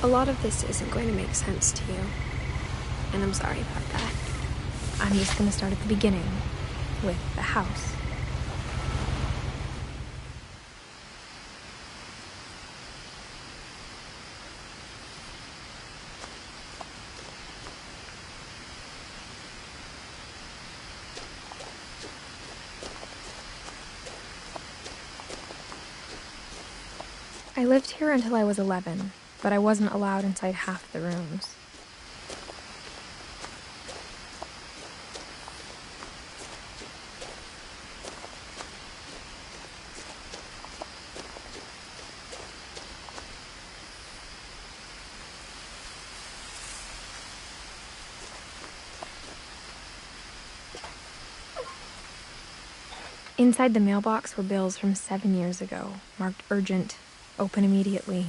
A lot of this isn't going to make sense to you, and I'm sorry about that. I'm just going to start at the beginning, with the house. I lived here until I was 11, but I wasn't allowed inside half the rooms. Inside the mailbox were bills from 7 years ago, marked urgent, open immediately.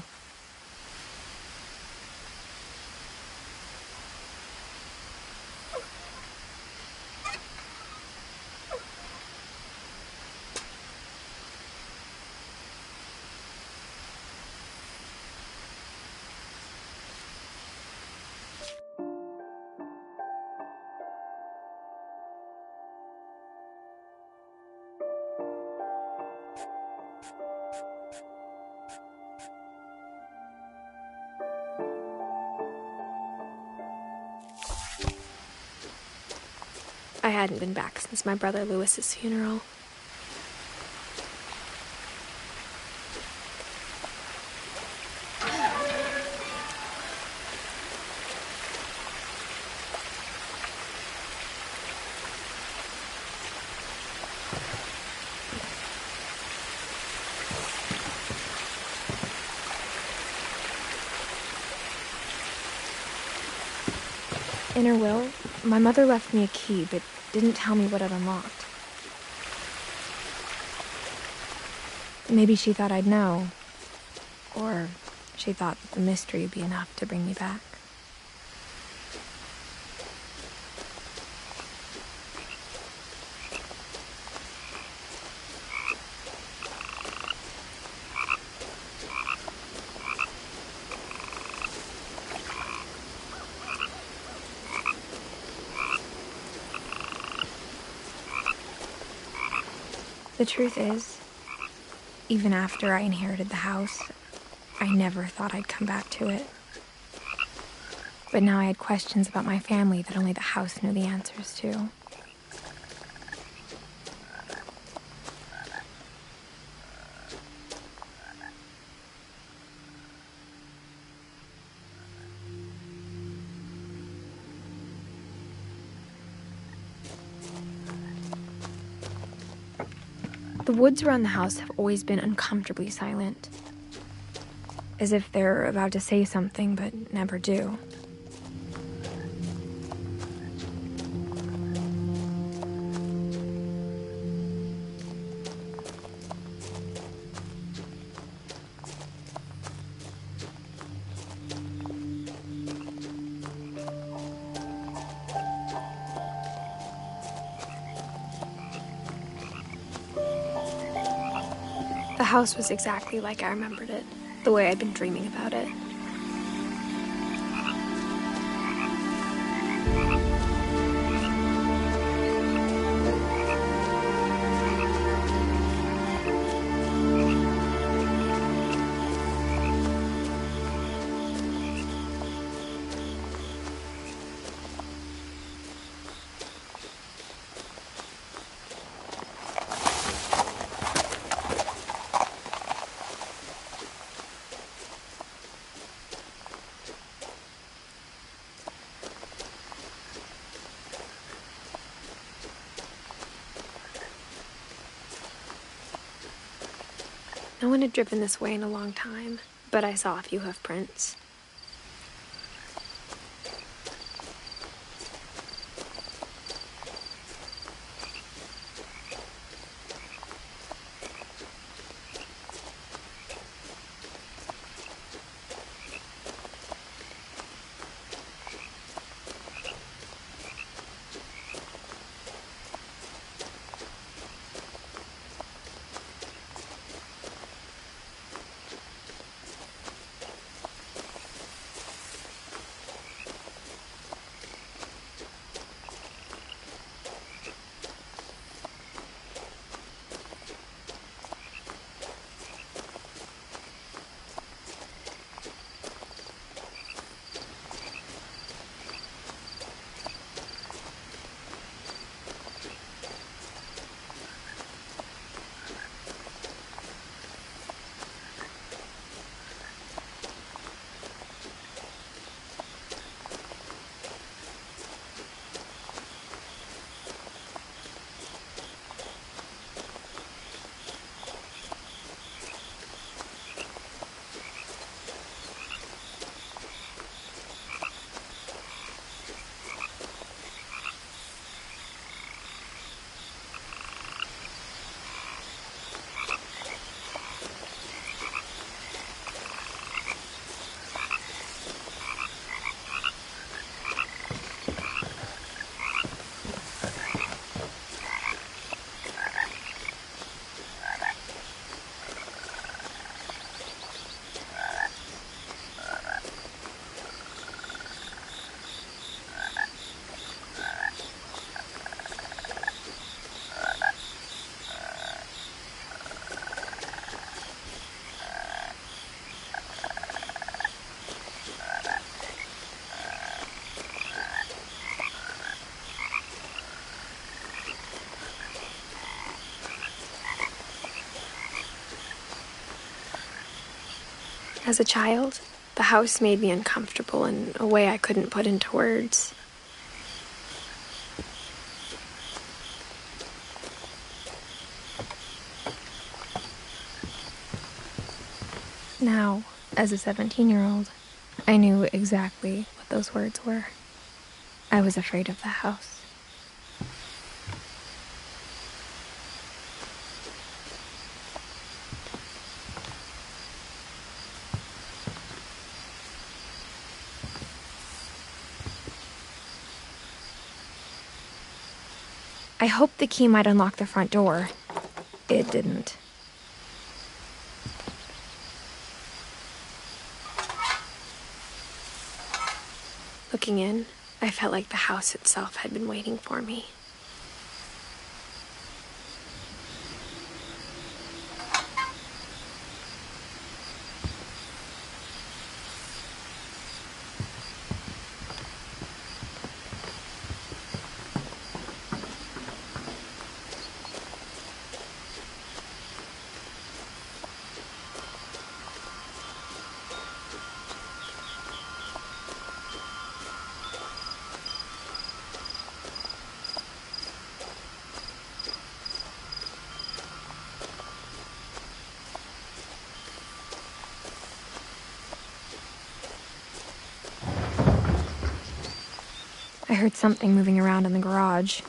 I hadn't been back since my brother Lewis's funeral. In her will, my mother left me a key, but didn't tell me what it unlocked. Maybe she thought I'd know. Or she thought that the mystery would be enough to bring me back. The truth is, even after I inherited the house, I never thought I'd come back to it. But now I had questions about my family that only the house knew the answers to. The woods around the house have always been uncomfortably silent, as if they're about to say something but never do. The house was exactly like I remembered it, the way I'd been dreaming about it. No one had driven this way in a long time, but I saw a few hoof prints. As a child, the house made me uncomfortable in a way I couldn't put into words. Now, as a 17-year-old, I knew exactly what those words were. I was afraid of the house. I hoped the key might unlock the front door. It didn't. Looking in, I felt like the house itself had been waiting for me. I heard something moving around in the garage.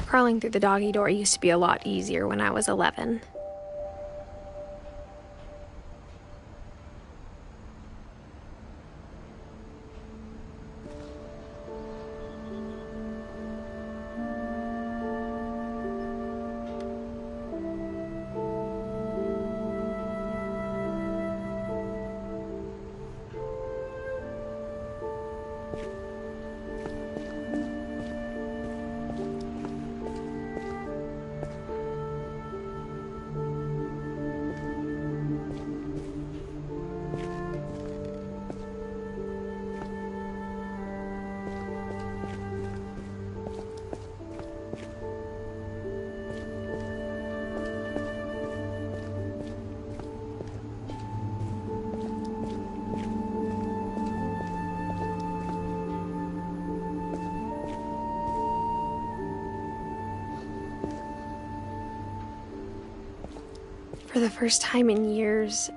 Crawling through the doggy door used to be a lot easier when I was 11. For the first time in years,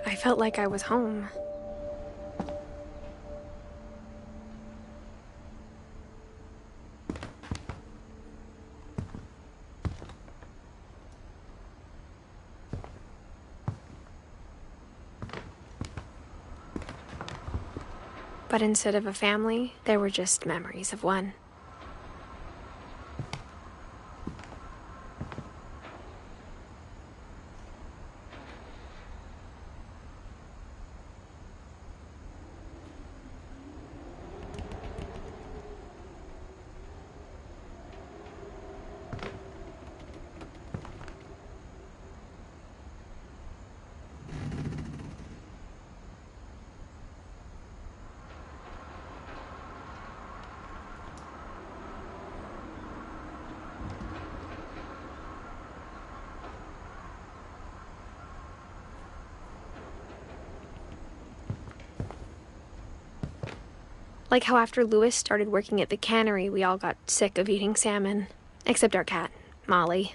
I felt like I was home. But instead of a family, there were just memories of one. Like how after Louis started working at the cannery, we all got sick of eating salmon. Except our cat, Molly.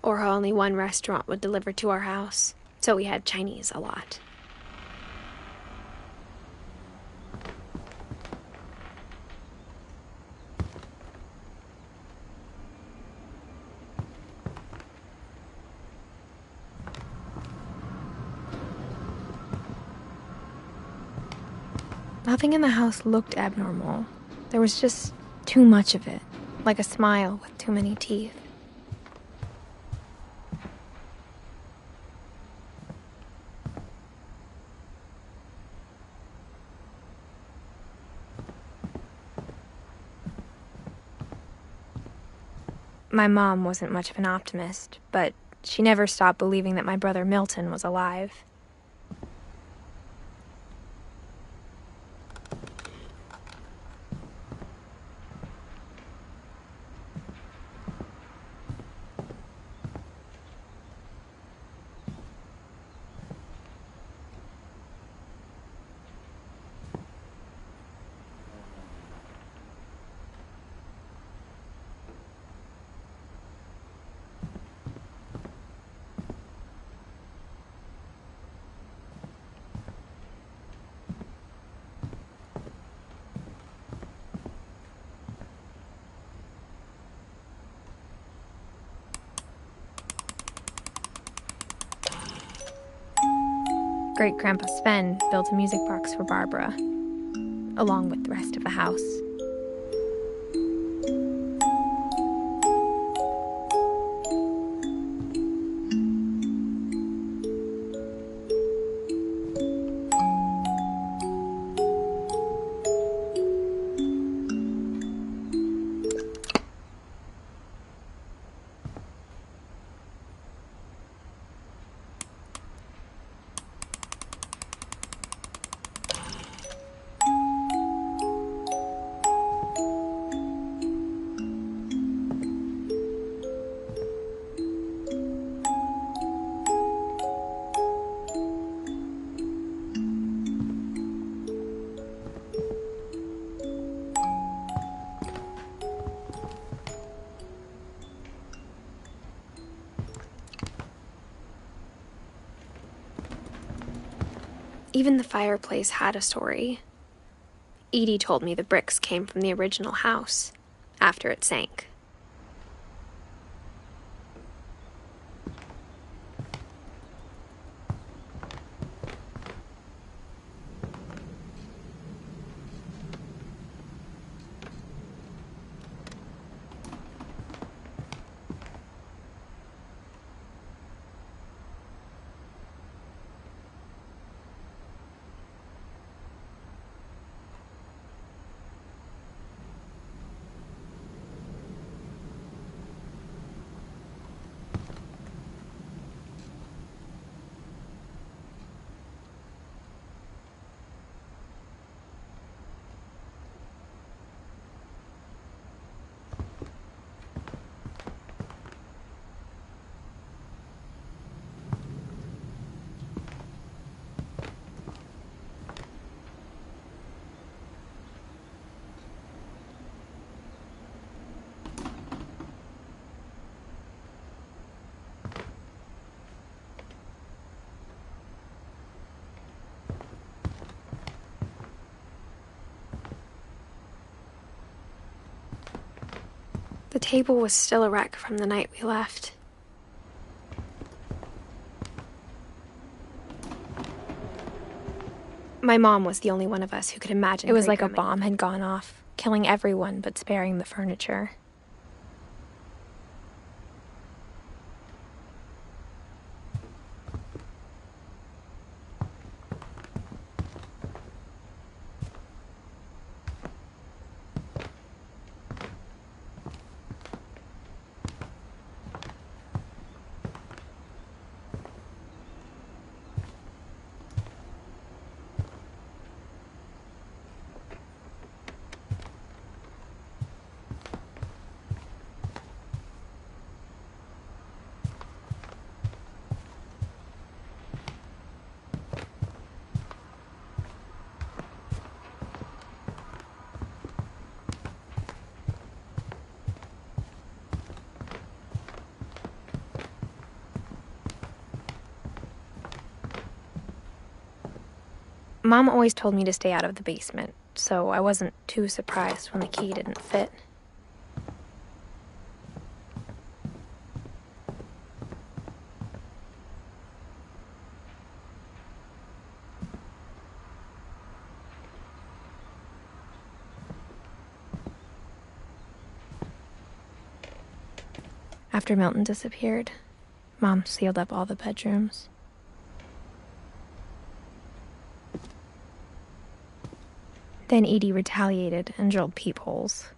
Or how only one restaurant would deliver to our house, so we had Chinese a lot. Nothing in the house looked abnormal. There was just too much of it, like a smile with too many teeth. My mom wasn't much of an optimist, but she never stopped believing that my brother Milton was alive. Great-Grandpa Sven built a music box for Barbara, along with the rest of the house. Even the fireplace had a story. Edie told me the bricks came from the original house, after it sank. The table was still a wreck from the night we left. My mom was the only one of us who could imagine. It was like a bomb had gone off, killing everyone but sparing the furniture. Mom always told me to stay out of the basement, so I wasn't too surprised when the key didn't fit. After Milton disappeared, Mom sealed up all the bedrooms. Then Edie retaliated and drilled peepholes.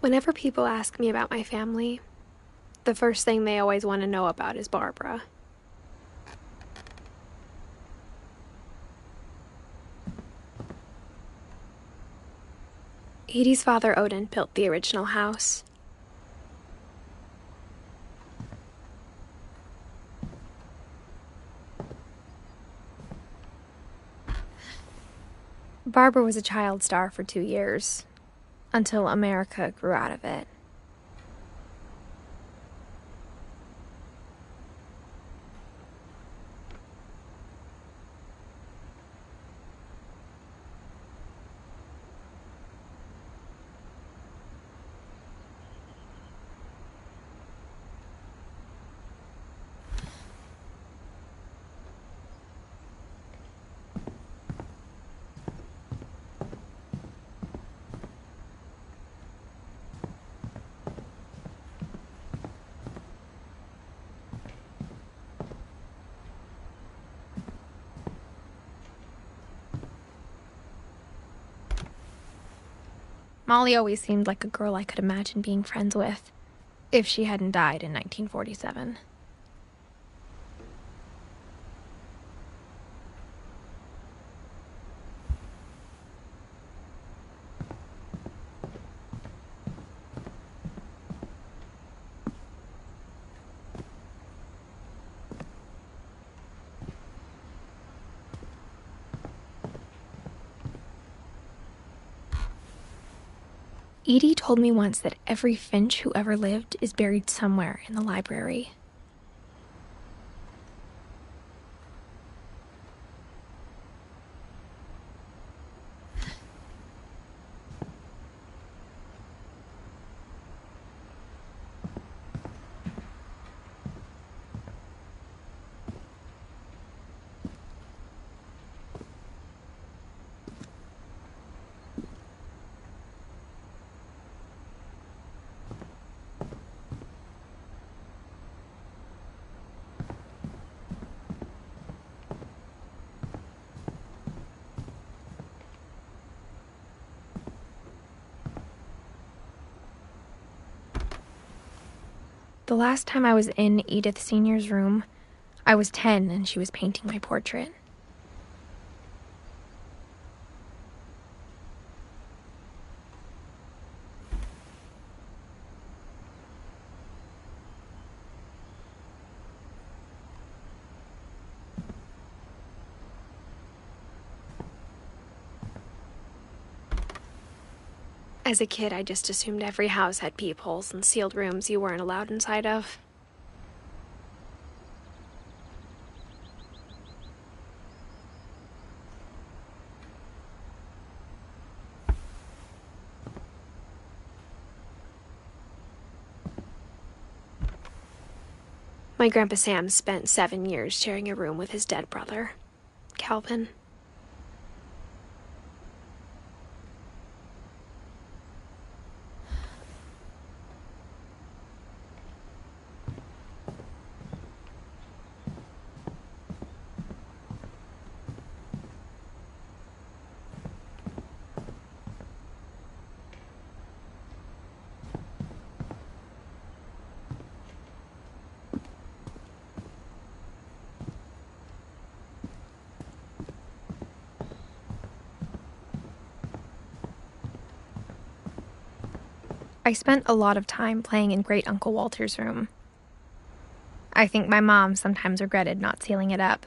Whenever people ask me about my family, the first thing they always want to know about is Barbara. Edie's father, Odin, built the original house. Barbara was a child star for 2 years, until America grew out of it. Molly always seemed like a girl I could imagine being friends with, if she hadn't died in 1947. Edie told me once that every Finch who ever lived is buried somewhere in the library. The last time I was in Edith Sr.'s room, I was 10 and she was painting my portrait. As a kid, I just assumed every house had peepholes and sealed rooms you weren't allowed inside of. My Grandpa Sam spent 7 years sharing a room with his dead brother, Calvin. I spent a lot of time playing in Great Uncle Walter's room. I think my mom sometimes regretted not sealing it up.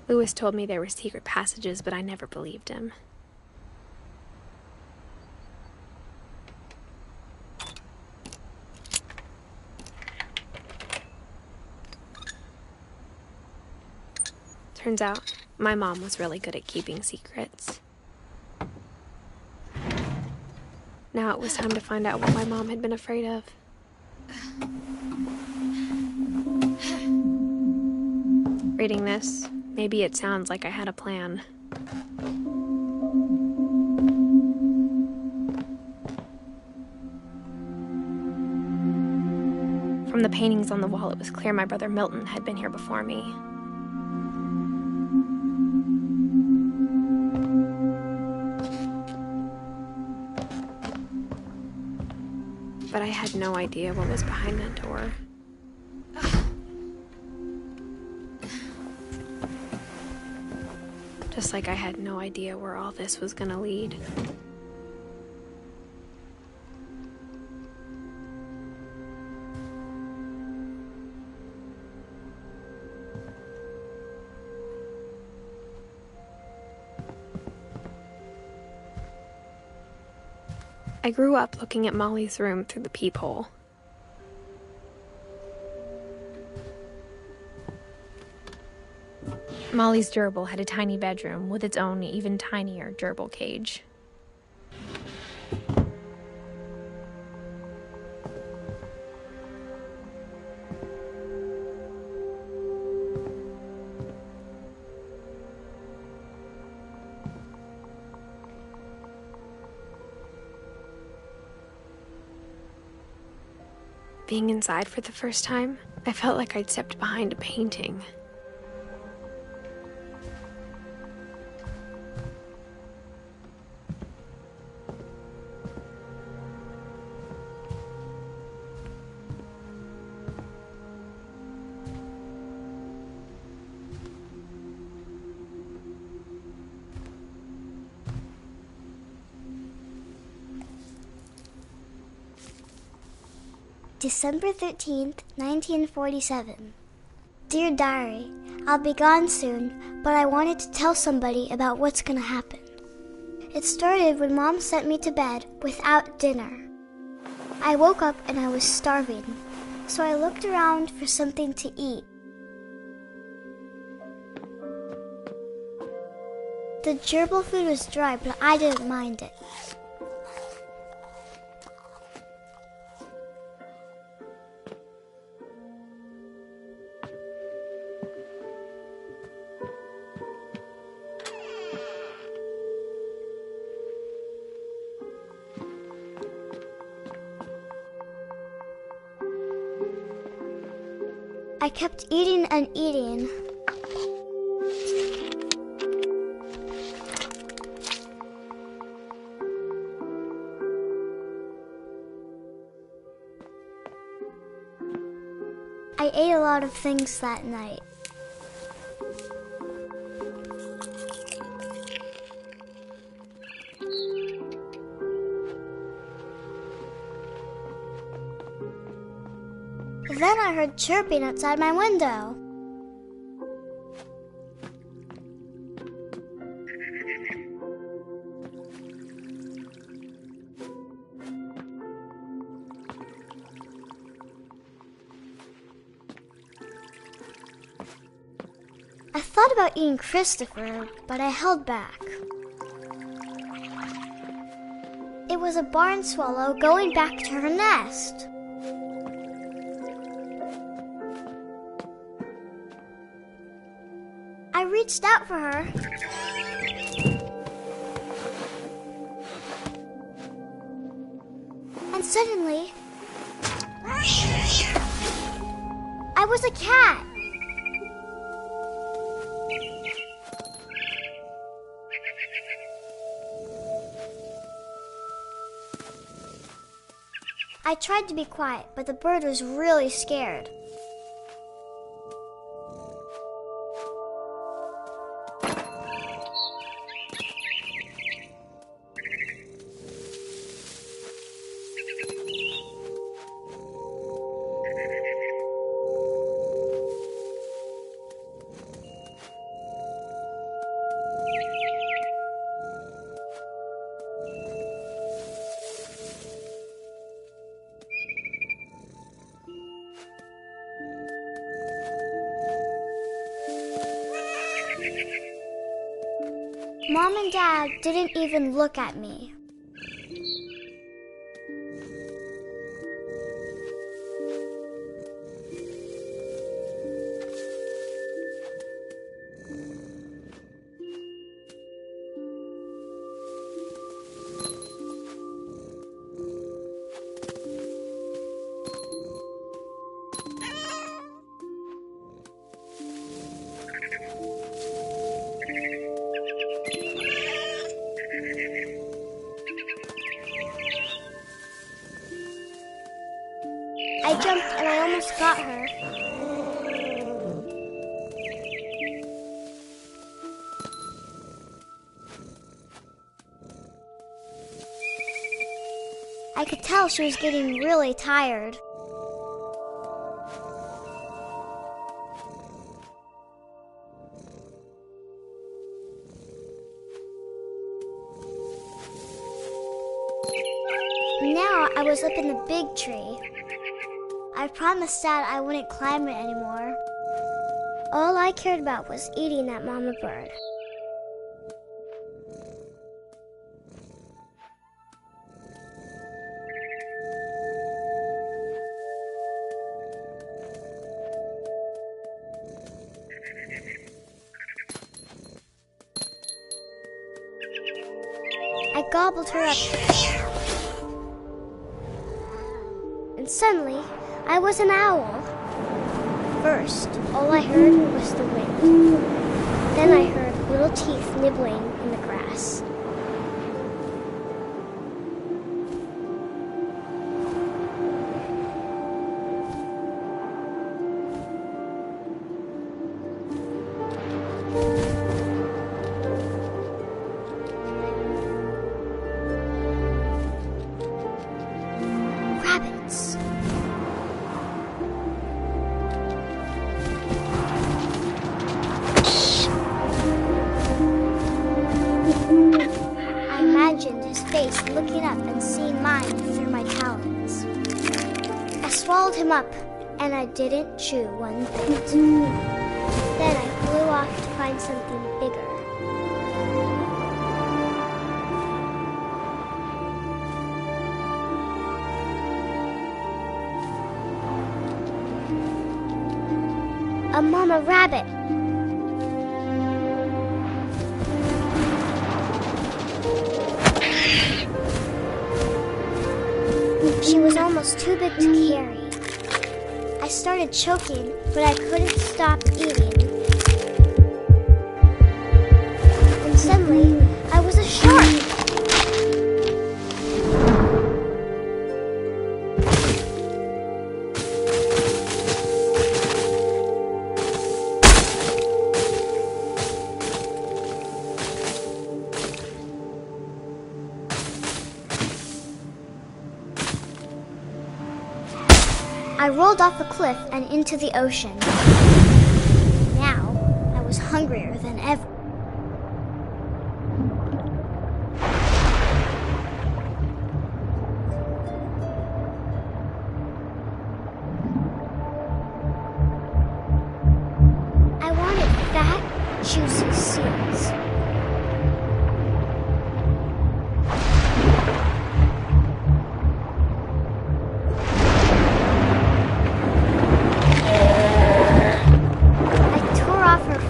Lewis told me there were secret passages, but I never believed him. Turns out, my mom was really good at keeping secrets. Now it was time to find out what my mom had been afraid of. Reading this, maybe it sounds like I had a plan. From the paintings on the wall, it was clear my brother Milton had been here before me. But I had no idea what was behind that door. Just like I had no idea where all this was gonna lead. I grew up looking at Molly's room through the peephole. Molly's gerbil had a tiny bedroom with its own even tinier gerbil cage. Being inside for the first time, I felt like I'd stepped behind a painting. December 13th, 1947. Dear Diary, I'll be gone soon, but I wanted to tell somebody about what's gonna happen. It started when Mom sent me to bed without dinner. I woke up and I was starving, so I looked around for something to eat. The gerbil food was dry, but I didn't mind it. I kept eating and eating. I ate a lot of things that night. Then I heard chirping outside my window. I thought about eating Christopher, but I held back. It was a barn swallow going back to her nest. I reached out for her. And suddenly, I was a cat. I tried to be quiet, but the bird was really scared. Mom and Dad didn't even look at me. I jumped and I almost got her. I could tell she was getting really tired. Now I was up in the big tree. I promised Dad I wouldn't climb it anymore. All I cared about was eating that mama bird. I gobbled her up. And suddenly, I was an owl. First, all I heard was the wind. Then I heard little teeth nibbling in the grass. Rabbits. I imagined his face looking up and seeing mine through my talons. I swallowed him up, and I didn't chew one bit. Then I flew off to find something bigger. A mama rabbit. She was almost too big to carry. I started choking, but I couldn't stop eating. And suddenly, I was a shark. I rolled off the cliff and into the ocean. Now, I was hungrier than ever. I wanted fat, juicy seals.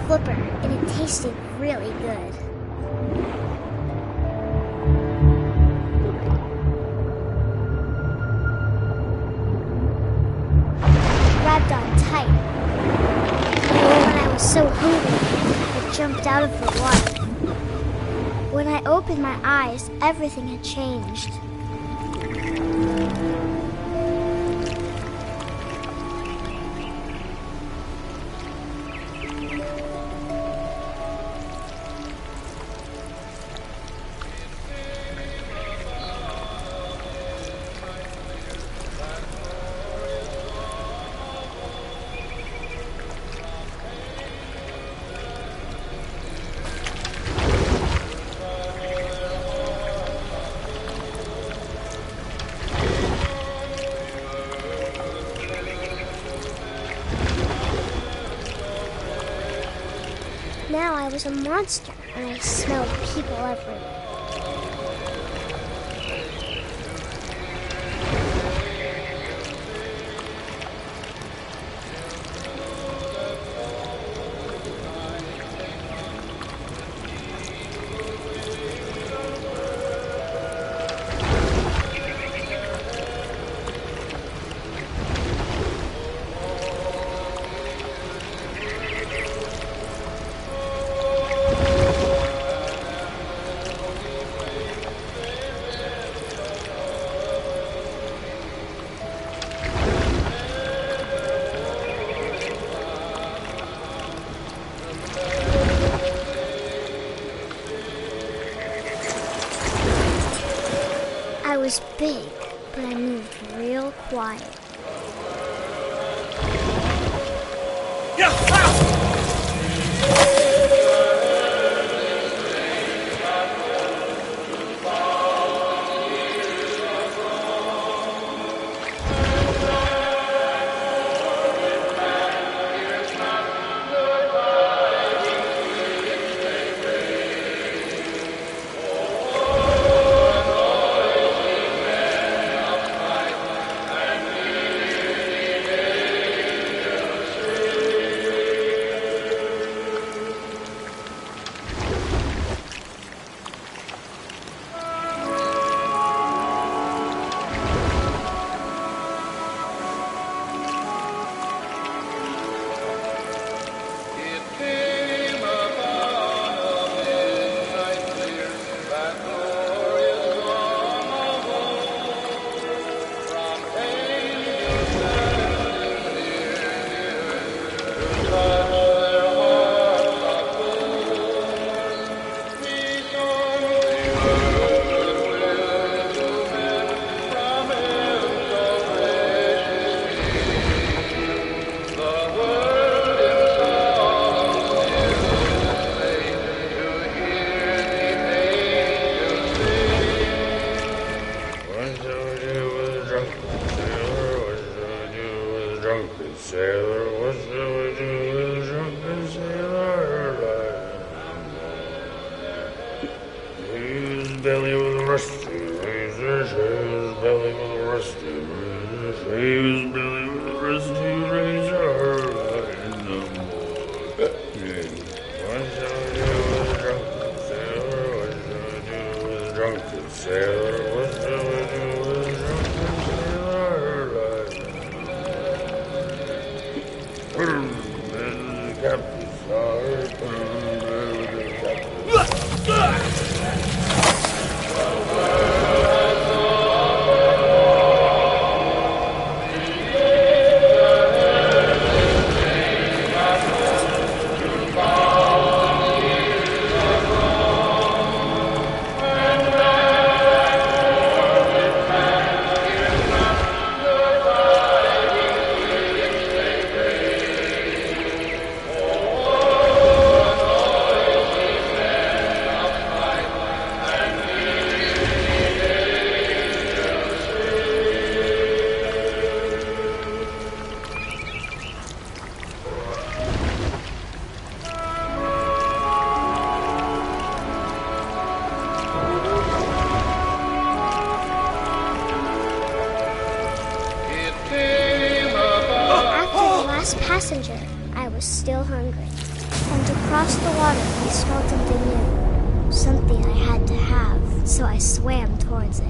Flipper, and it tasted really good. Grabbed on tight. When I was so hungry, I jumped out of the water. When I opened my eyes, everything had changed. Now I was a monster and I smelled people everywhere. I was big, but I moved real quiet. Belly with a rusty razor, his belly with a rusty razor, his belly with a rusty razor, and no more. What shall I do with a drunken sailor? What shall I do with a drunken sailor? What shall I do with a drunken sailor? And the captain's passenger, I was still hungry. And across the water, I smelled something new. Something I had to have, so I swam towards it.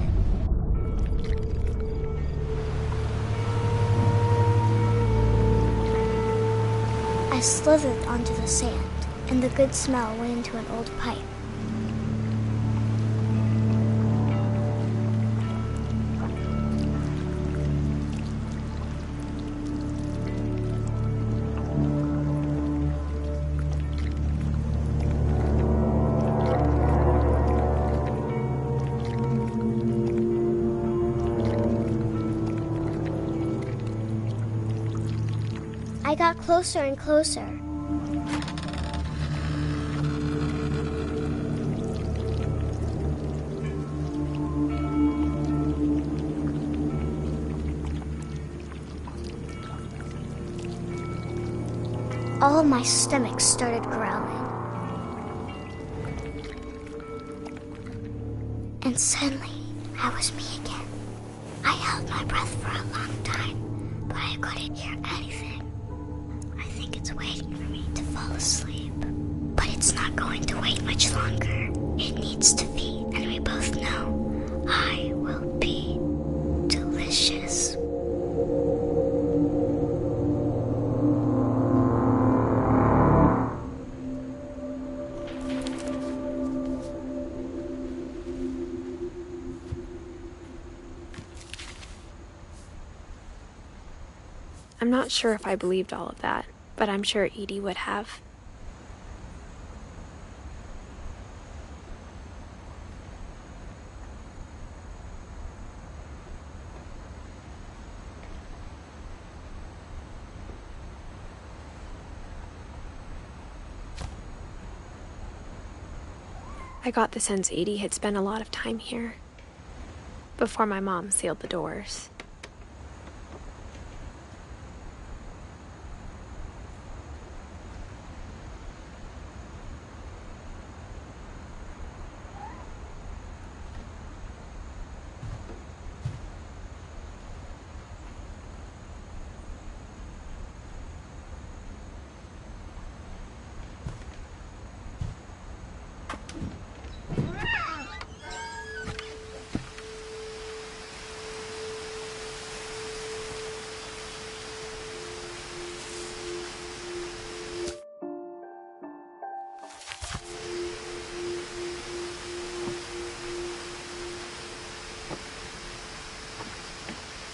I slithered onto the sand, and the good smell went into an old pipe. I got closer and closer. All my stomach started growling. And suddenly, I was me again. I held my breath for a long time, but I couldn't hear anything. I think it's waiting for me to fall asleep. But it's not going to wait much longer. It needs to be, and we both know I will be delicious. I'm not sure if I believed all of that, but I'm sure Edie would have. I got the sense Edie had spent a lot of time here, before my mom sealed the doors.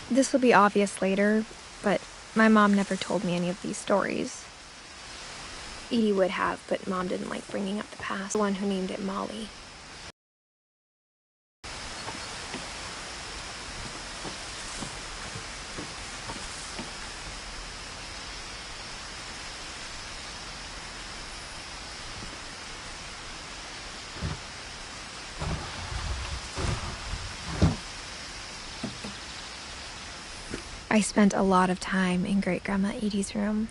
This will be obvious later, but my mom never told me any of these stories. Edie would have, but Mom didn't like bringing up the past. The one who named it Molly. I spent a lot of time in Great-Grandma Edie's room.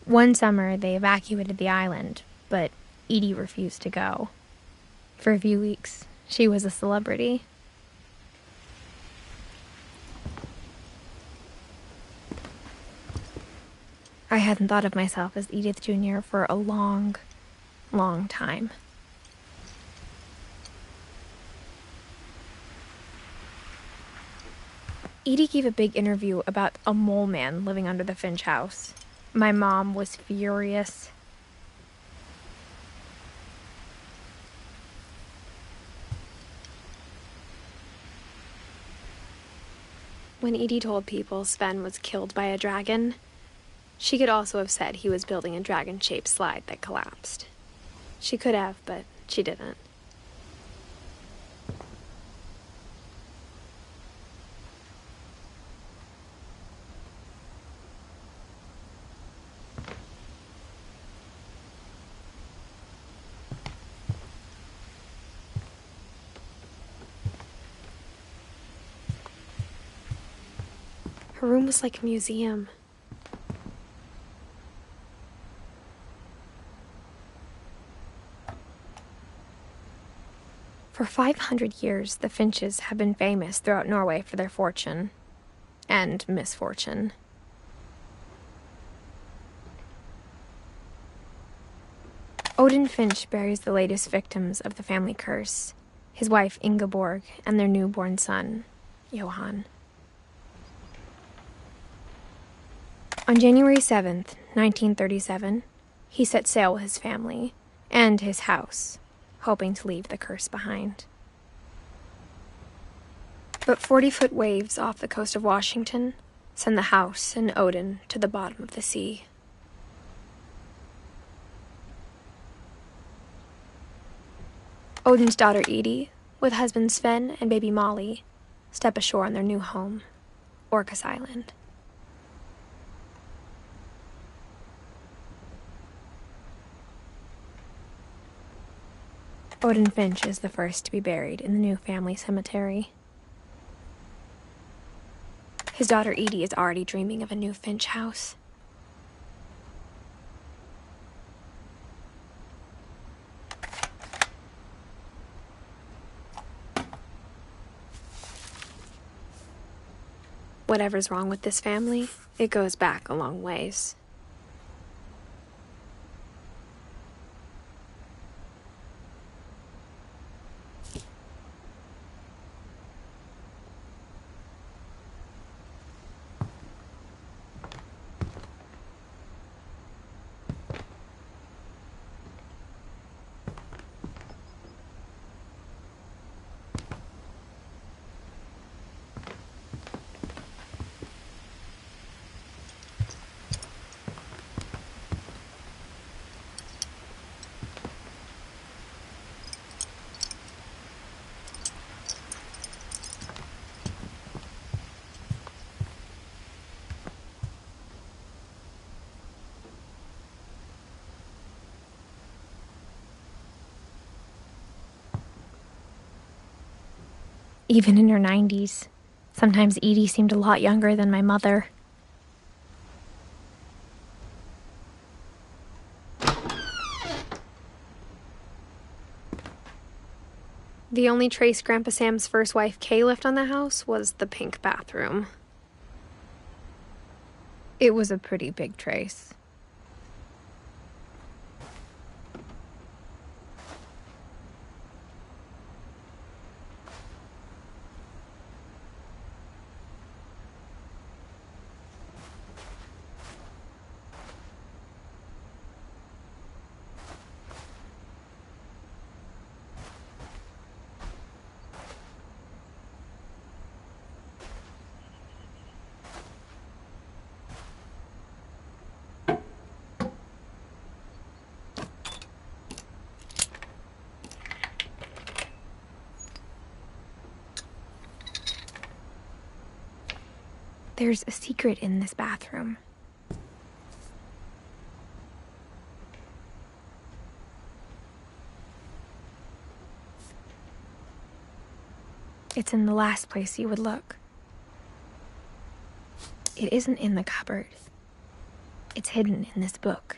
One summer, they evacuated the island, but Edie refused to go. For a few weeks, she was a celebrity. I hadn't thought of myself as Edith Jr. for a long, long time. Edie gave a big interview about a mole man living under the Finch house. My mom was furious. When Edie told people Sven was killed by a dragon, she could also have said he was building a dragon-shaped slide that collapsed. She could have, but she didn't. Her room was like a museum. For 500 years, the Finches have been famous throughout Norway for their fortune and misfortune. Odin Finch buries the latest victims of the family curse, his wife Ingeborg and their newborn son, Johan. On January 7th, 1937, he set sail with his family and his house, hoping to leave the curse behind. But 40-foot waves off the coast of Washington send the house and Odin to the bottom of the sea. Odin's daughter Edie, with husband Sven and baby Molly, step ashore on their new home, Orcas Island. Edith Finch is the first to be buried in the new family cemetery. His daughter Edie is already dreaming of a new Finch house. Whatever's wrong with this family, it goes back a long ways. Even in her 90s, sometimes Edie seemed a lot younger than my mother. The only trace Grandpa Sam's first wife Kay left on the house was the pink bathroom. It was a pretty big trace. There's a secret in this bathroom. It's in the last place you would look. It isn't in the cupboard. It's hidden in this book.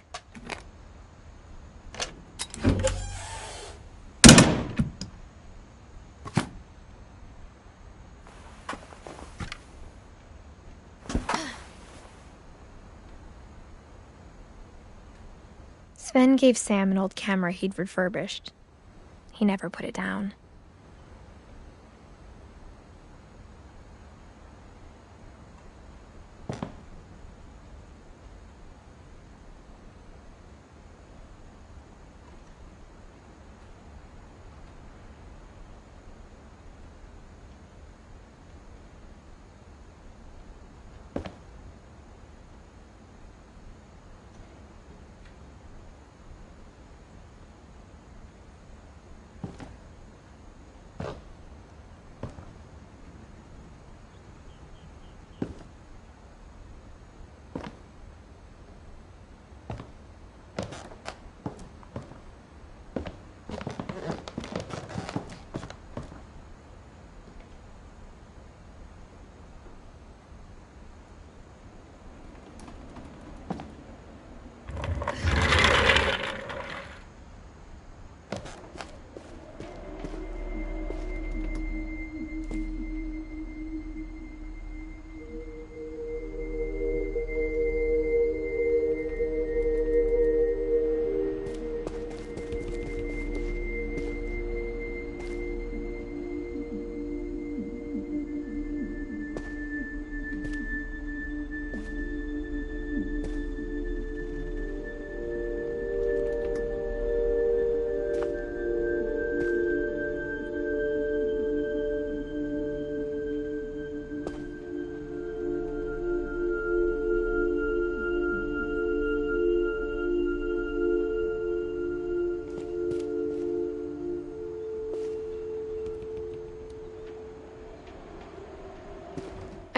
Sven gave Sam an old camera he'd refurbished. He never put it down.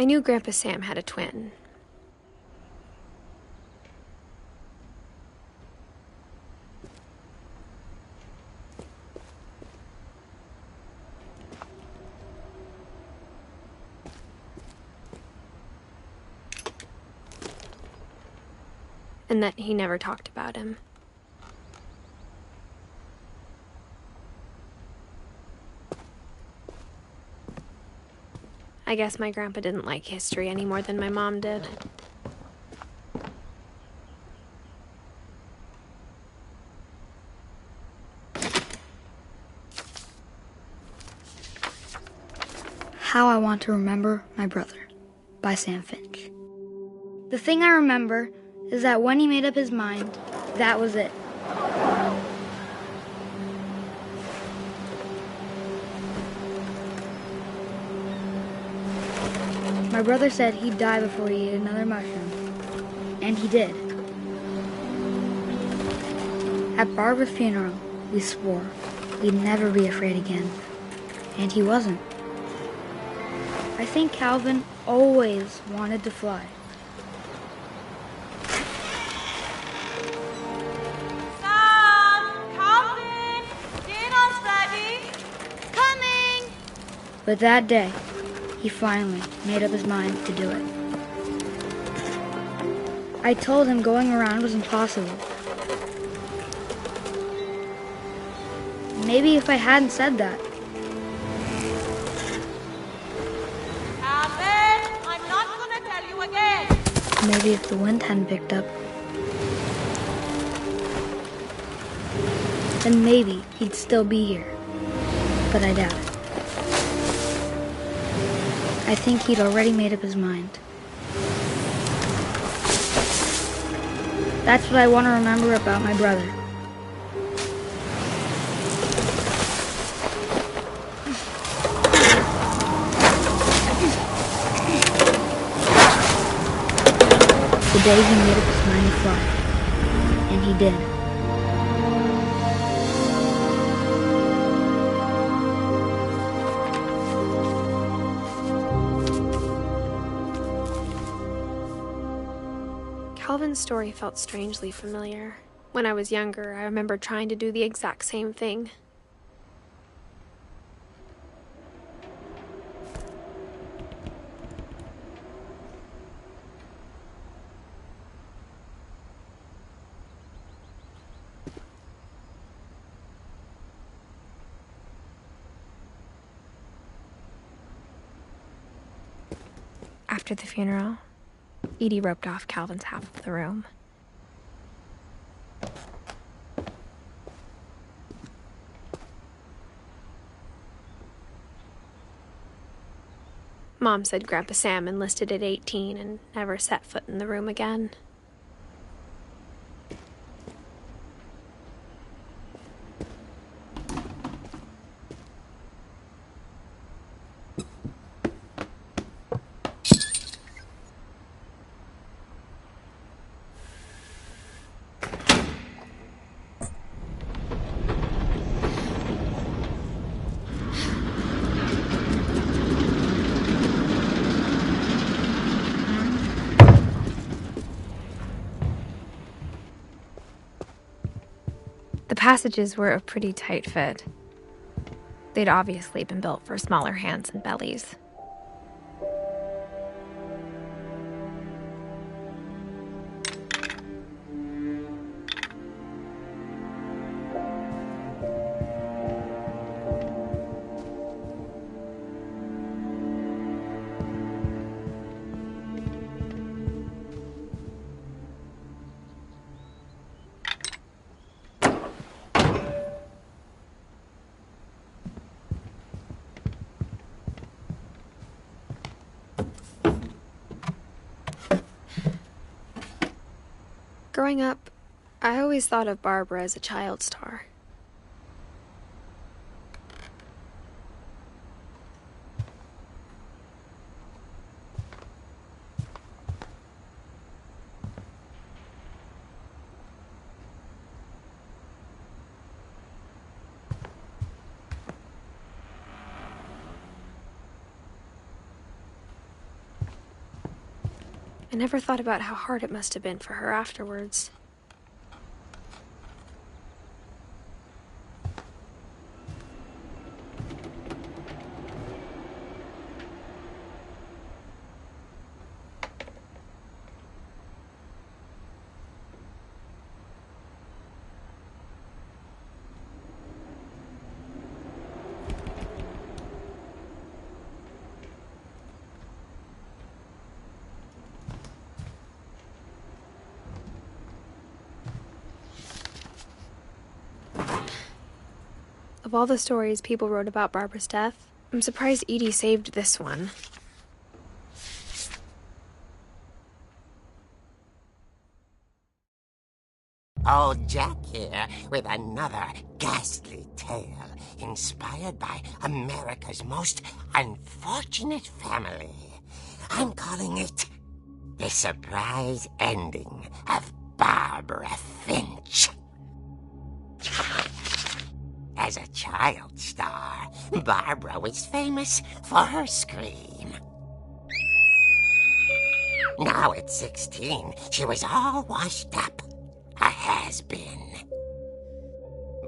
I knew Grandpa Sam had a twin. And that he never talked about him. I guess my grandpa didn't like history any more than my mom did. How I Want to Remember My Brother by Sam Finch. The thing I remember is that when he made up his mind, that was it. My brother said he'd die before he ate another mushroom. And he did. At Barbara's funeral, we swore we'd never be afraid again. And he wasn't. I think Calvin always wanted to fly. Sam! Calvin! Dinner's ready! Coming! But that day, he finally made up his mind to do it. I told him going around was impossible. Maybe if I hadn't said that, Calvin! I'm not gonna tell you again! maybe if the wind hadn't picked up, then maybe he'd still be here. But I doubt it. I think he'd already made up his mind. That's what I want to remember about my brother. The day he made up his mind to fly. And he did. Calvin's story felt strangely familiar. When I was younger, I remember trying to do the exact same thing. After the funeral, Edie roped off Calvin's half of the room. Mom said Grandpa Sam enlisted at 18 and never set foot in the room again. The passages were a pretty tight fit. They'd obviously been built for smaller hands and bellies. Growing up, I always thought of Barbara as a child star. I never thought about how hard it must have been for her afterwards. Of all the stories people wrote about Barbara's death, I'm surprised Edie saved this one. Old Jack here with another ghastly tale inspired by America's most unfortunate family. I'm calling it The Surprise Ending of Barbara Finch. As a child star, Barbara was famous for her scream. Now at 16, she was all washed up. A has-been.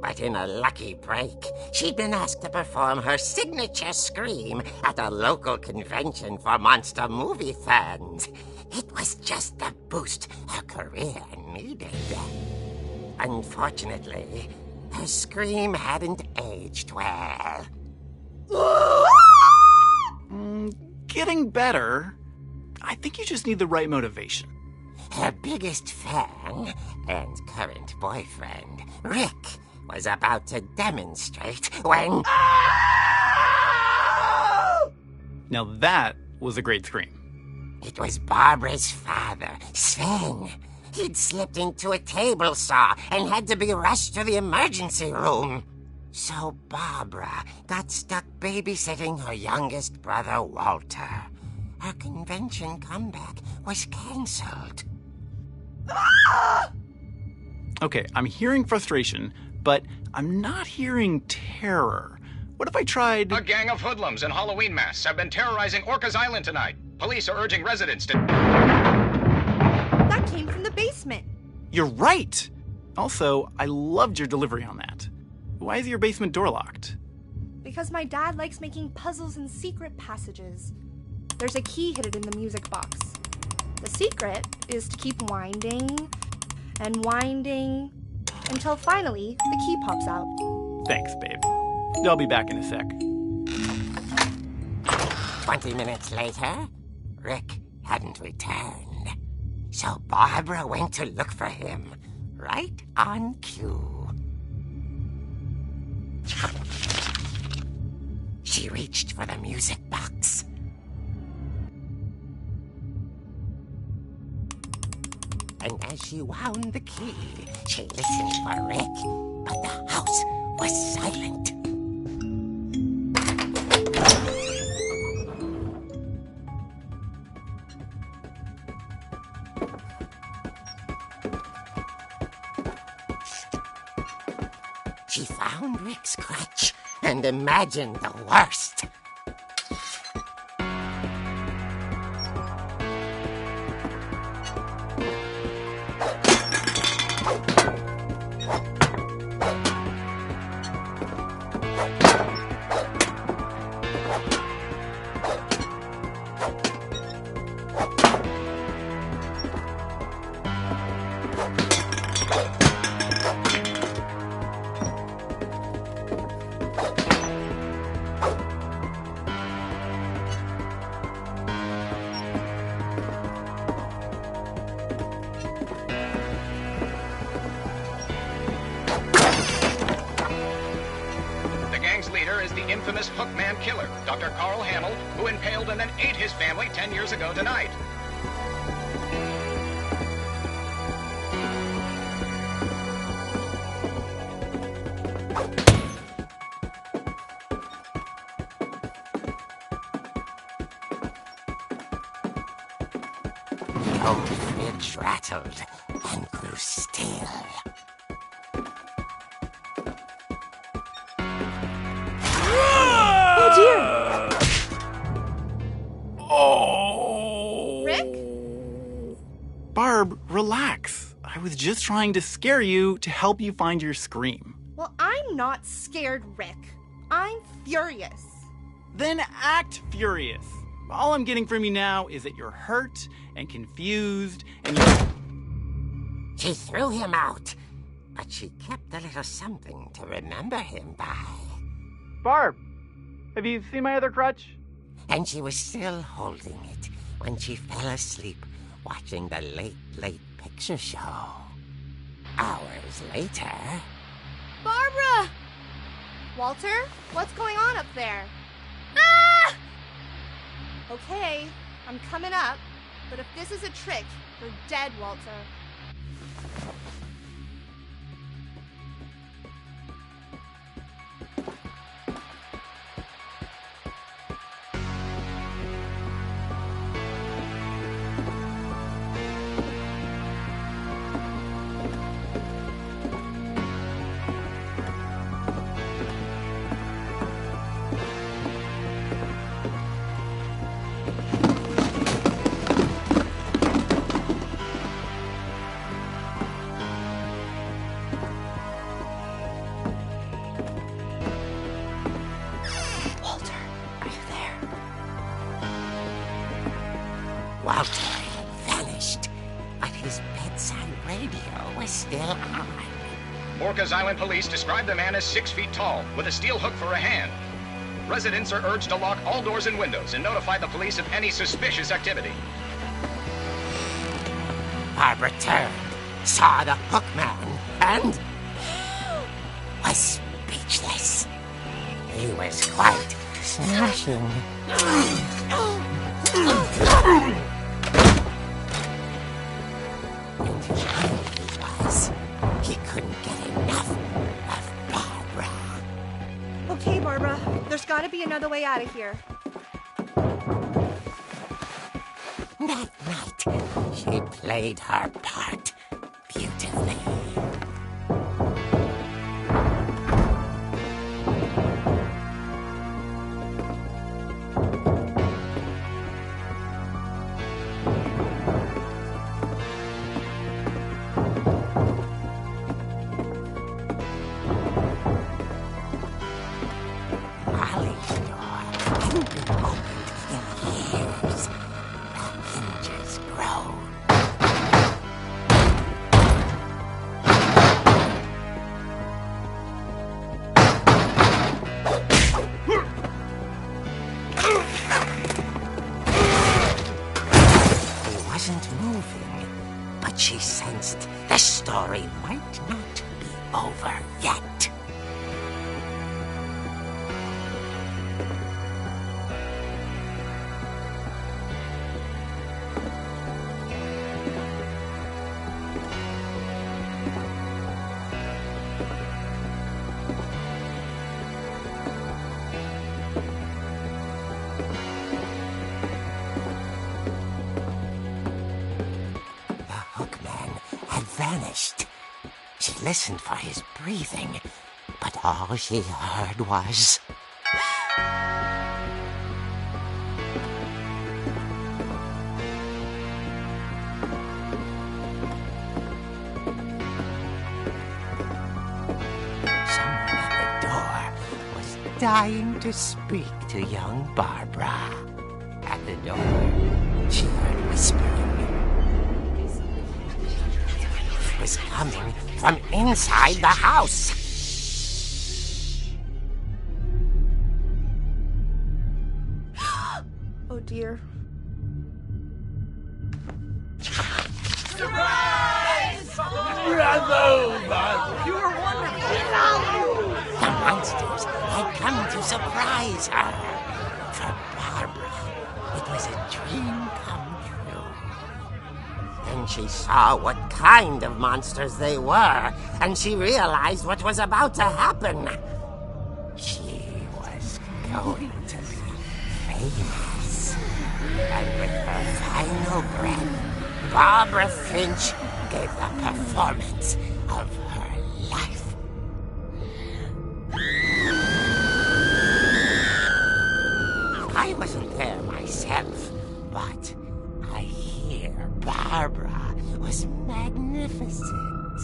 But in a lucky break, she'd been asked to perform her signature scream at a local convention for monster movie fans. It was just the boost her career needed. Unfortunately, her scream hadn't aged well. Getting better. I think you just need the right motivation. Her biggest fan and current boyfriend, Rick, was about to demonstrate when... Now that was a great scream. It was Barbara's father, Sven. He'd slipped into a table saw and had to be rushed to the emergency room. So Barbara got stuck babysitting her youngest brother, Walter. Her convention comeback was cancelled. Okay, I'm hearing frustration, but I'm not hearing terror. What if I tried... A gang of hoodlums in Halloween masks have been terrorizing Orcas Island tonight. Police are urging residents to... That came from the basement. You're right! Also, I loved your delivery on that. Why is your basement door locked? Because my dad likes making puzzles and secret passages. There's a key hidden in the music box. The secret is to keep winding and winding until finally the key pops out. Thanks, babe. I'll be back in a sec. 20 minutes later, Rick hadn't returned. So Barbara went to look for him, right on cue. She reached for the music box. And as she wound the key, she listened for Rick, but the house was silent. She found Rick's crutch and imagined the worst. Infamous Hookman killer, Dr. Carl Hamill, who impaled and then ate his family 10 years ago tonight. The old fridge rattled and grew still. Oh! Rick? relax. I was just trying to scare you to help you find your scream. Well, I'm not scared, Rick. I'm furious. Then act furious. All I'm getting from you now is that you're hurt and confused and you... She threw him out, but she kept a little something to remember him by. Barb, have you seen my other crutch? And she was still holding it when she fell asleep watching the late picture show. Hours later... Barbara! Walter, what's going on up there? Ah! Okay, I'm coming up, but if this is a trick, you're dead, Walter. Walter had vanished, but his bedside radio was still on. Orcas Island police describe the man as 6 feet tall, with a steel hook for a hand. Residents are urged to lock all doors and windows and notify the police of any suspicious activity. Barbara turned, saw the hook man, and was speechless. He was quite smashing. He couldn't get enough of Barbara. Okay, Barbara, there's gotta be another way out of here. That night, she played her part beautifully. But she sensed the story might not be over yet. Vanished. She listened for his breathing, but all she heard was... Someone at the door was dying to speak to young Barbara. At the door, she heard whispering. Was coming from inside the house. Oh dear. Surprise! Bravo, Barbara! You were wonderful. The monsters had come to surprise her. For Barbara, it was a dream come true. Then she saw what kind of monsters they were, and she realized what was about to happen. She was going to be famous. And with her final breath, Barbara Finch gave the performance of her life. I wasn't there myself, but I hear Barbara was magnificent.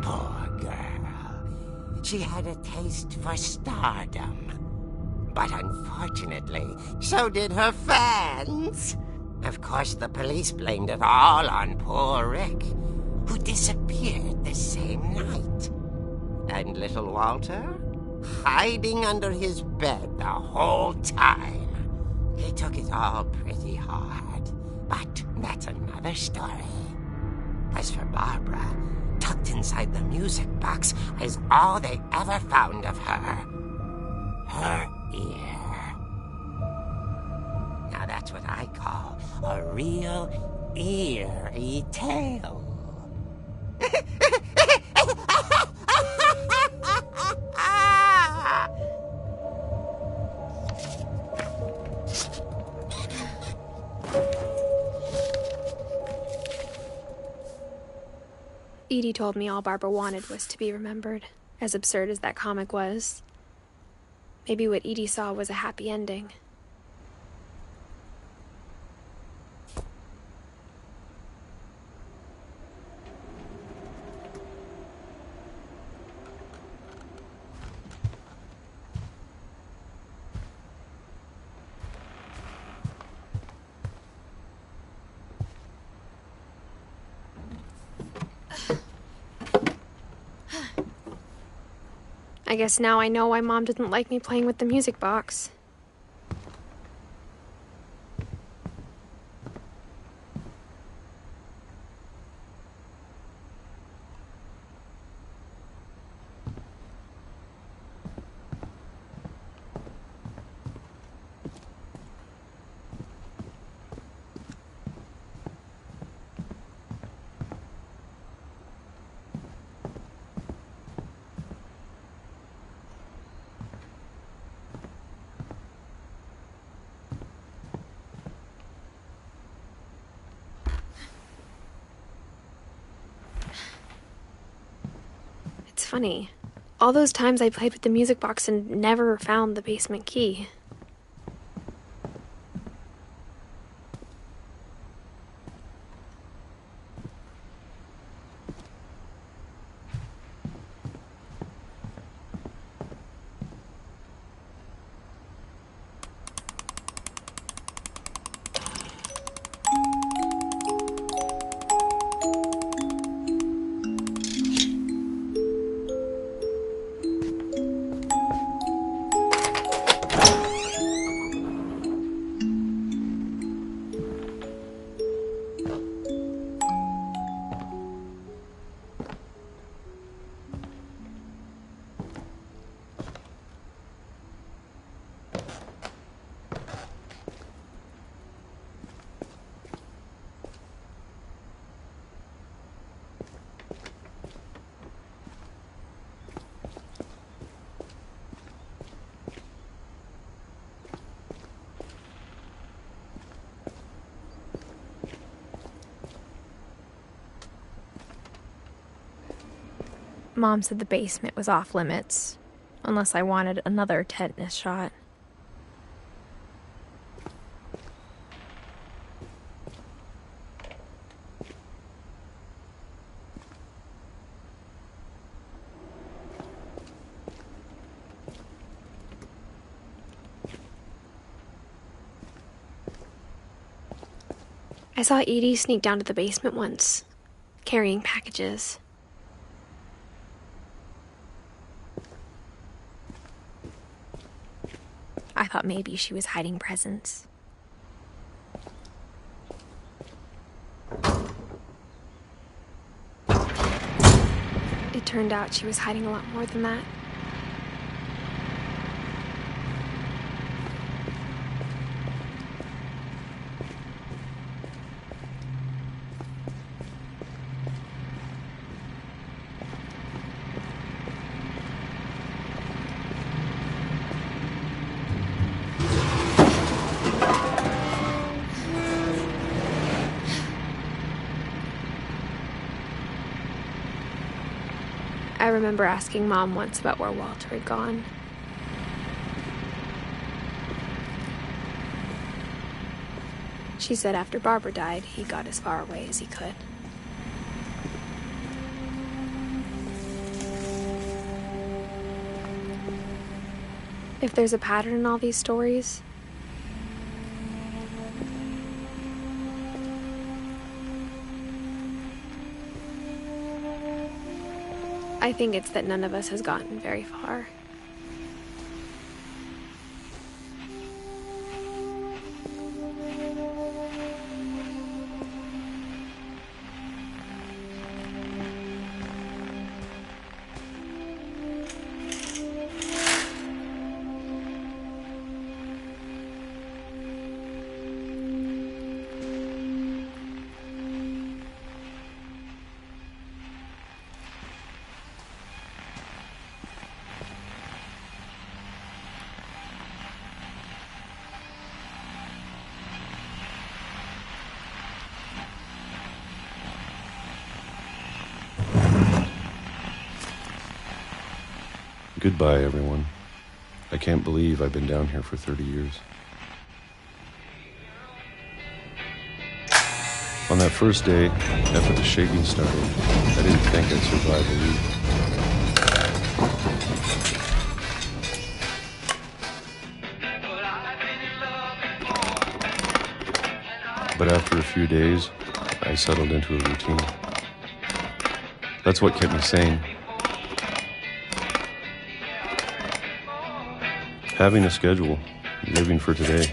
Poor girl. She had a taste for stardom. But unfortunately, so did her fans. Of course, the police blamed it all on poor Rick, who disappeared the same night. And little Walter? Hiding under his bed the whole time. He took it all pretty hard, but that's another story. As for Barbara, tucked inside the music box is all they ever found of her. Her ear. Now that's what I call a real eerie tale. Edie told me all Barbara wanted was to be remembered, as absurd as that comic was. Maybe what Edie saw was a happy ending. I guess now I know why Mom didn't like me playing with the music box. It's funny. All those times I played with the music box and never found the basement key. Mom said the basement was off limits, unless I wanted another tetanus shot. I saw Edie sneak down to the basement once, carrying packages. I thought maybe she was hiding presents. It turned out she was hiding a lot more than that. I remember asking Mom once about where Walter had gone. She said after Barbara died, he got as far away as he could. If there's a pattern in all these stories, I think it's that none of us has gotten very far. Goodbye, everyone. I can't believe I've been down here for 30 years. On that first day, after the shaking started, I didn't think I'd survive a week. But after a few days, I settled into a routine. That's what kept me sane. Having a schedule, living for today.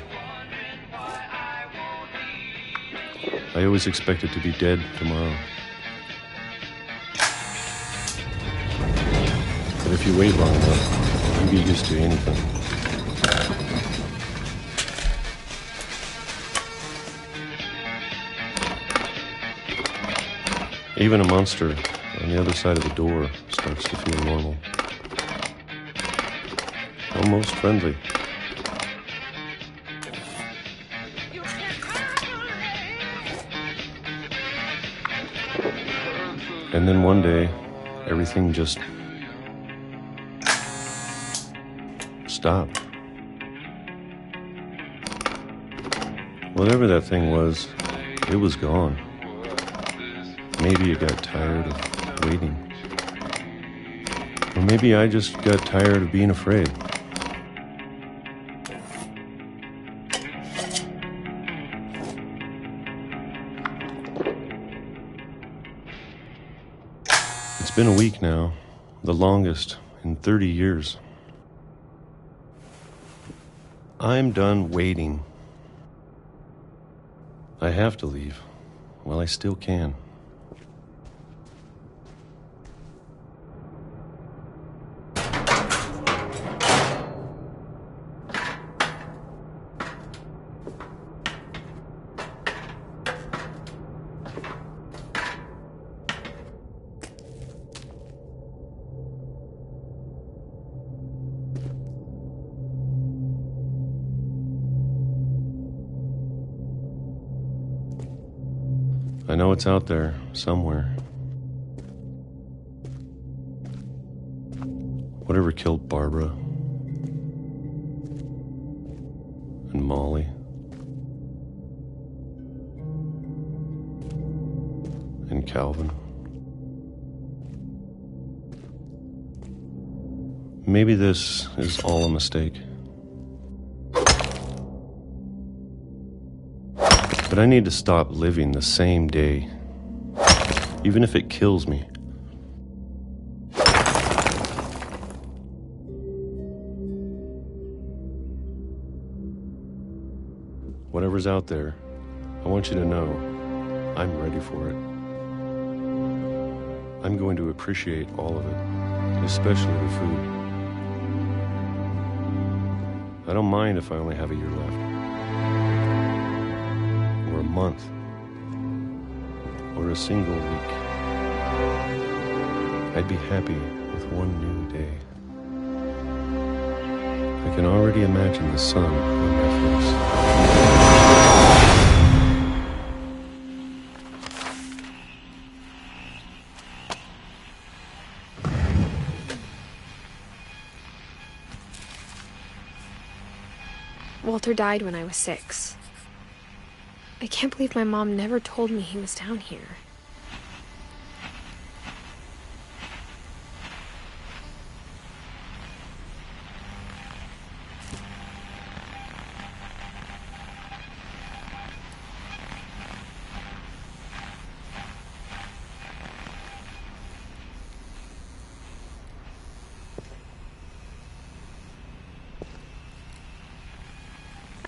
I always expected to be dead tomorrow. But if you wait long enough, you get used to anything. Even a monster on the other side of the door starts to feel normal. Almost friendly. And then one day, everything just stopped. Whatever that thing was, it was gone. Maybe it got tired of waiting. Or maybe I just got tired of being afraid. It's been a week now, the longest in 30 years. I'm done waiting. I have to leave while I still can. I know it's out there, somewhere. Whatever killed Barbara and Molly and Calvin. Maybe this is all a mistake. But I need to stop living the same day, even if it kills me. Whatever's out there, I want you to know I'm ready for it. I'm going to appreciate all of it, especially the food. I don't mind if I only have a year left. A month, or a single week. I'd be happy with one new day. I can already imagine the sun on my face. Walter died when I was 6. I can't believe my mom never told me he was down here.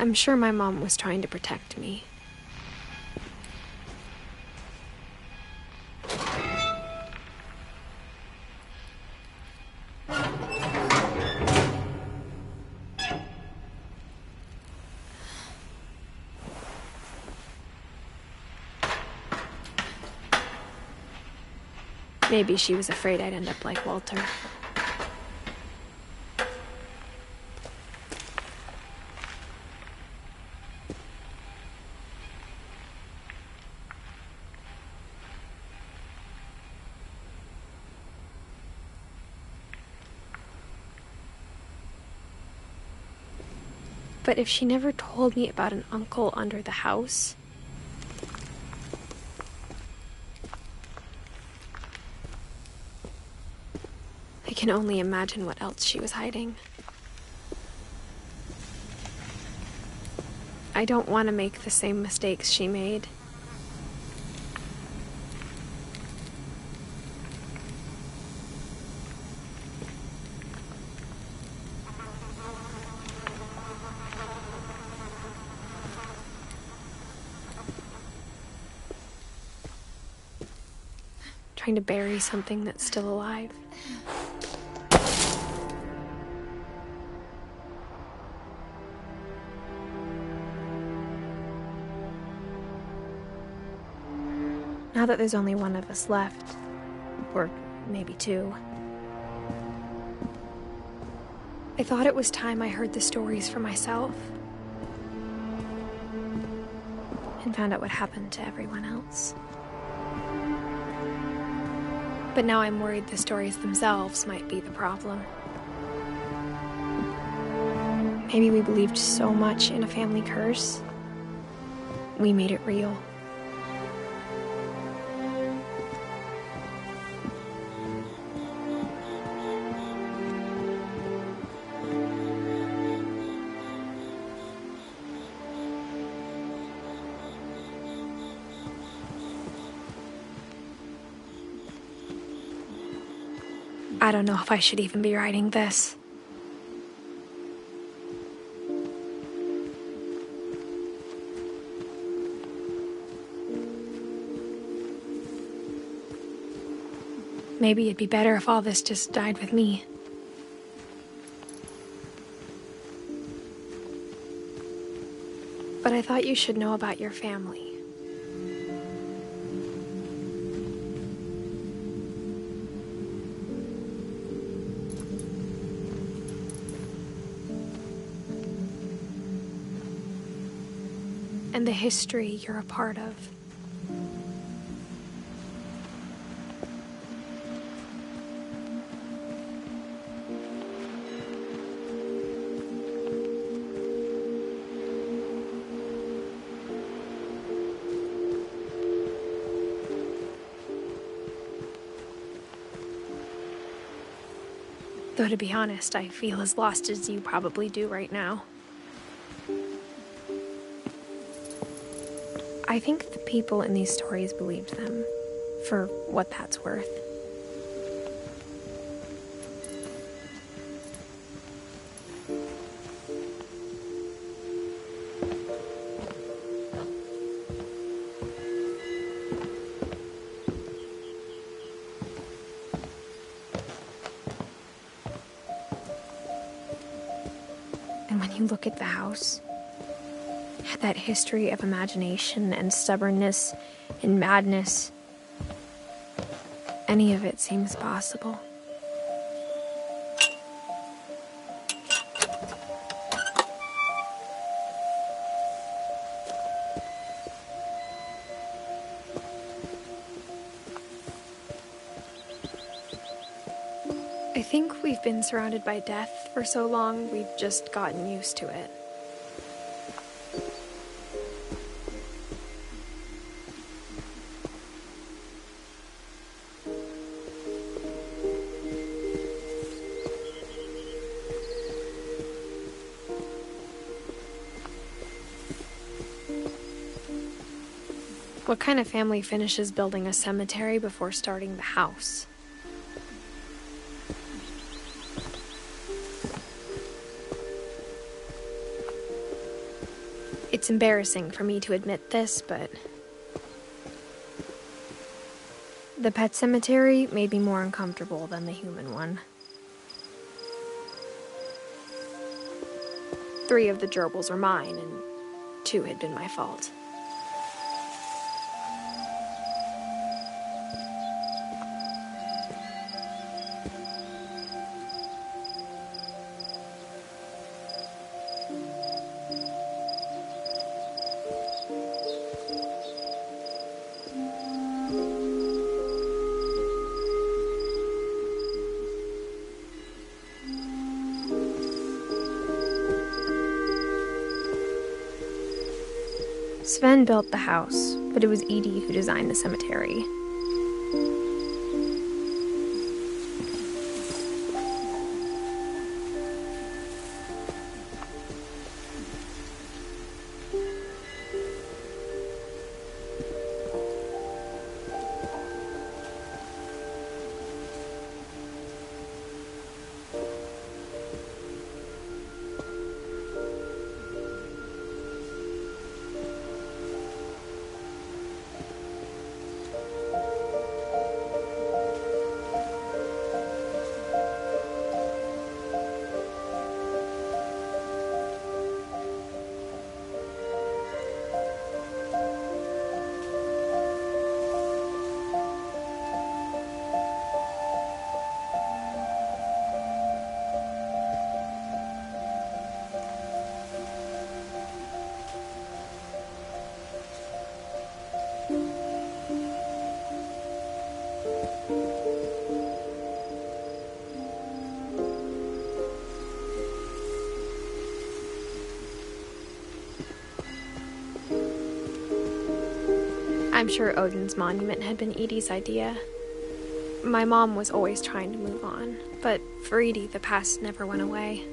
I'm sure my mom was trying to protect me. Maybe she was afraid I'd end up like Walter. But if she never told me about an uncle under the house, I can only imagine what else she was hiding. I don't want to make the same mistakes she made. Trying to bury something that's still alive. Now that there's only one of us left, or maybe two, I thought it was time I heard the stories for myself and found out what happened to everyone else. But now I'm worried the stories themselves might be the problem. Maybe we believed so much in a family curse, we made it real. I don't know if I should even be writing this. Maybe it'd be better if all this just died with me. But I thought you should know about your family. And the history you're a part of. Though to be honest, I feel as lost as you probably do right now. I think the people in these stories believed them, for what that's worth. And when you look at the house, that history of imagination and stubbornness and madness, any of it seems possible. I think we've been surrounded by death for so long, we've just gotten used to it. What kind of family finishes building a cemetery before starting the house? It's embarrassing for me to admit this, but the pet cemetery made me more uncomfortable than the human one. 3 of the gerbils were mine, and 2 had been my fault. Sven built the house, but it was Edie who designed the cemetery. I'm sure Odin's monument had been Edie's idea. My mom was always trying to move on, but for Edie, the past never went away.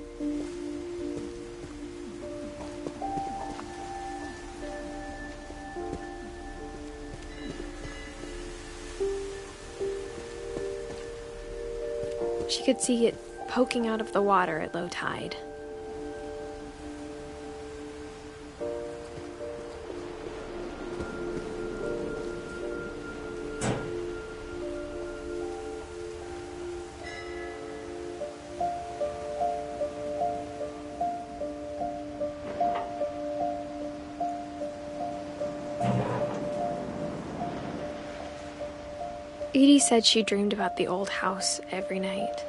She could see it poking out of the water at low tide. Edie said she dreamed about the old house every night.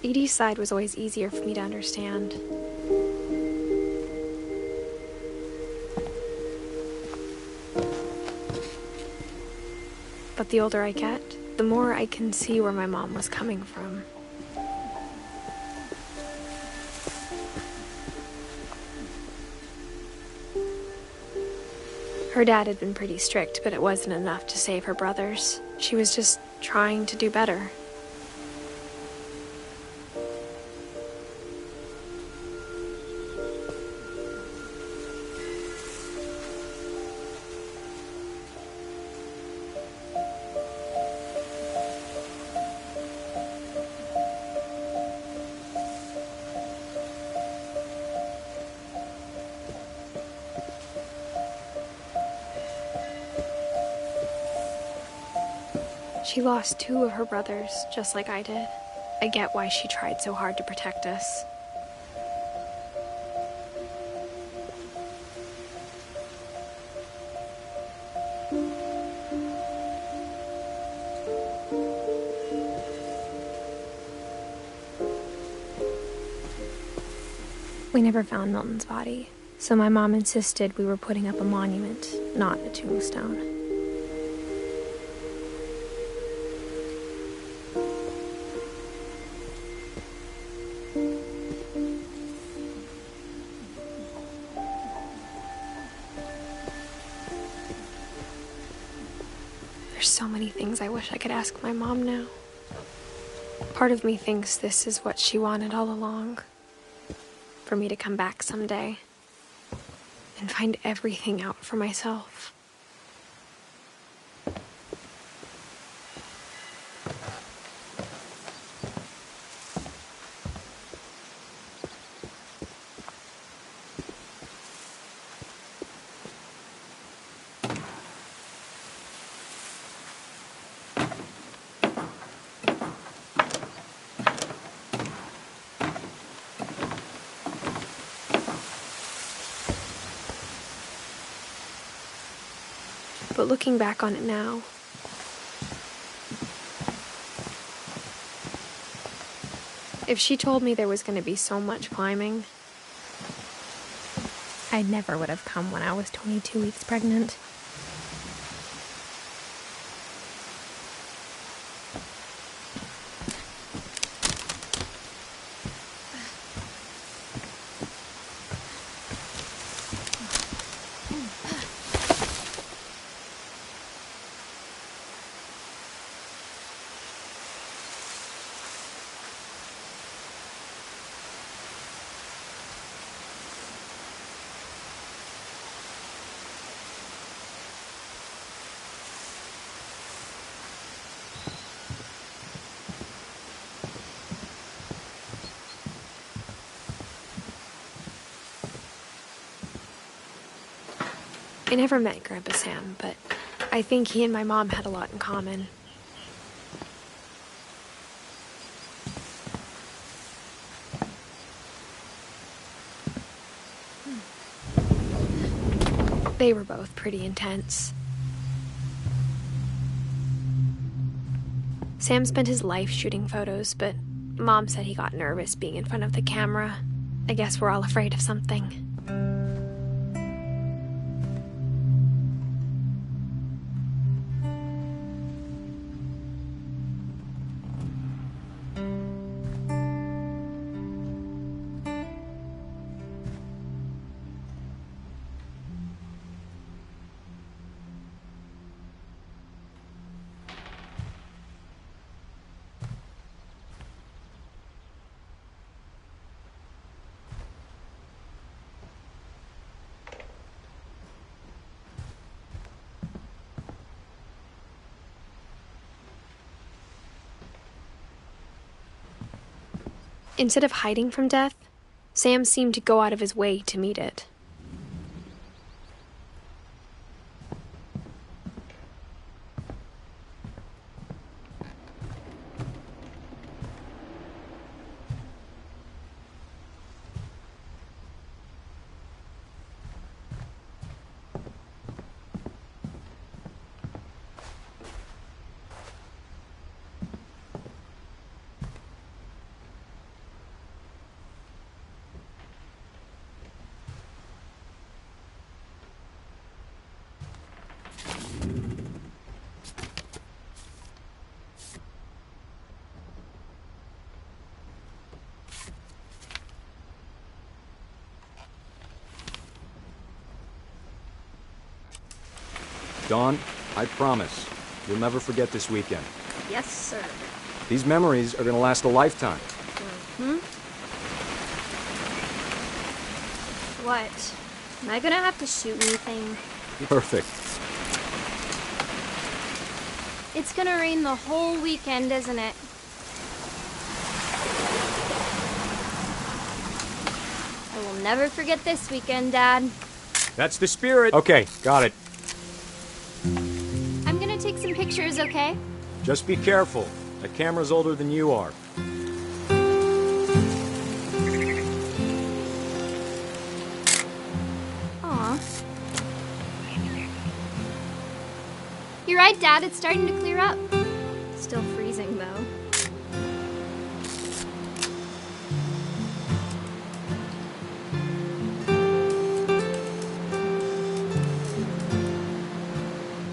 Edie's side was always easier for me to understand. But the older I get, the more I can see where my mom was coming from. Her dad had been pretty strict, but it wasn't enough to save her brothers. She was just trying to do better. She lost 2 of her brothers, just like I did. I get why she tried so hard to protect us. We never found Milton's body, so my mom insisted we were putting up a monument, not a tombstone. There's so many things I wish I could ask my mom now. Part of me thinks this is what she wanted all along. For me to come back someday and find everything out for myself. But looking back on it now, if she told me there was going to be so much climbing, I never would have come when I was 22 weeks pregnant. I never met Grandpa Sam, but I think he and my mom had a lot in common. They were both pretty intense. Sam spent his life shooting photos, but Mom said he got nervous being in front of the camera. I guess we're all afraid of something. Instead of hiding from death, Sam seemed to go out of his way to meet it. Dawn, I promise, you'll never forget this weekend. Yes, sir. These memories are gonna last a lifetime. What? Am I gonna have to shoot anything? Perfect. It's gonna rain the whole weekend, isn't it? I will never forget this weekend, Dad. That's the spirit. Okay, got it. I'm gonna take some pictures, okay? Just be careful. That camera's older than you are. Aw. You're right, Dad. It's starting to clear up. Still freezing, though.